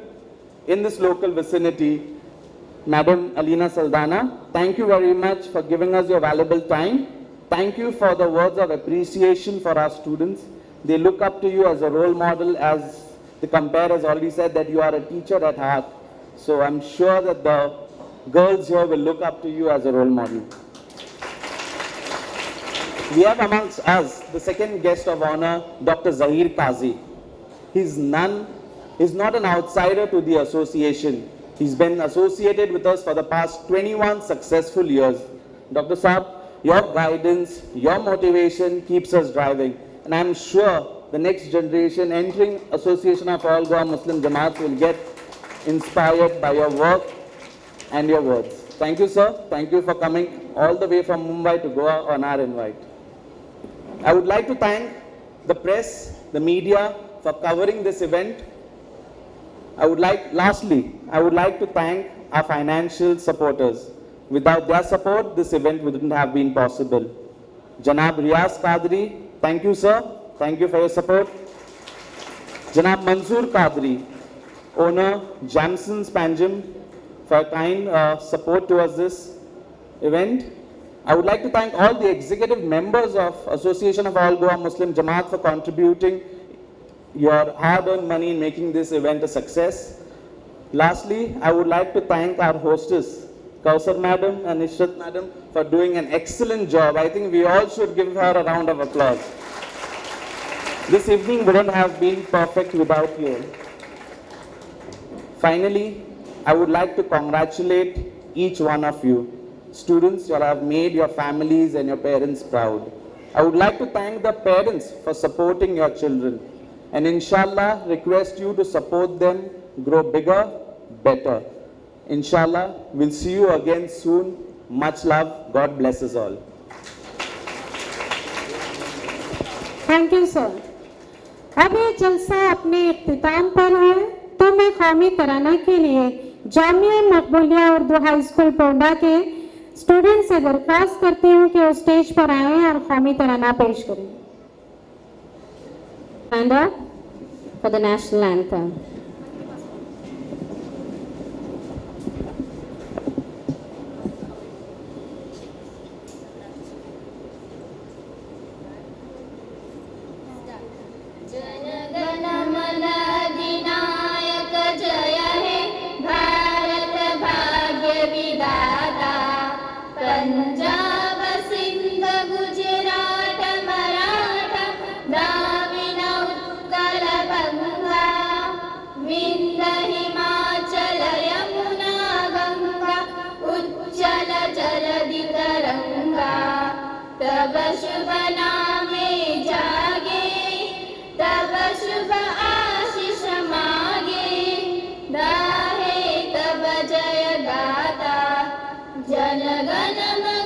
S12: in this local vicinity, Madam Alina Saldana. Thank you very much for giving us your valuable time. Thank you for the words of appreciation for our students. They look up to you as a role model, as the compare has already said that you are a teacher at heart. So I'm sure that the girls here will look up to you as a role model. We have amongst us the second guest of honor, Dr. Zahir Qazi. He's not an outsider to the association. He's been associated with us for the past 21 successful years. Dr. Saab, your guidance, your motivation keeps us driving. And I'm sure the next generation entering Association of All Goa Muslim Jamaat will get inspired by your work and your words. Thank you, sir. Thank you for coming all the way from Mumbai to Goa on our invite. I would like to thank the press, the media for covering this event. Lastly, I would like to thank our financial supporters. Without their support, this event wouldn't have been possible. Janab Riyaz Qadri, thank you, sir. Thank you for your support. Janab Mansoor Qadri, owner Jamson's Panjim, for kind support towards this event. I would like to thank all the executive members of Association of All Goa Muslim Jamaat for contributing your hard-earned money in making this event a success. Lastly, I would like to thank our hostess, Kausar Madam and Ishrat Madam, for doing an excellent job. I think we all should give her a round of applause. This evening wouldn't have been perfect without you. Finally, I would like to congratulate each one of you. Students, you have made your families and your parents proud. I would like to thank the parents for supporting your children. And inshallah, request you to support them, grow bigger, better. Inshallah, we'll see you again soon. Much love. God bless us all.
S2: Thank you sir. अब ये जलसा अपने इख्तिताम पर है, तो मैं कौमी तराना के लिए जामिया मकबूलिया उर्दू हाई स्कूल पोंडा के स्टूडेंट से दरख्वास्त करती हूँ कि वो स्टेज पर आएं और कौमी तराना पेश करें।
S1: Stand up for the national anthem.
S4: Punjab Sindh Gujarat Maratha Dravid Utkal बंगा विंध्य हिमाचल यमुना गंगा उज्जल जलधि तरंगा तब शुभ नामे जागे तब शुभ आशीष मागे गाहे तब जय गाता जन गण मन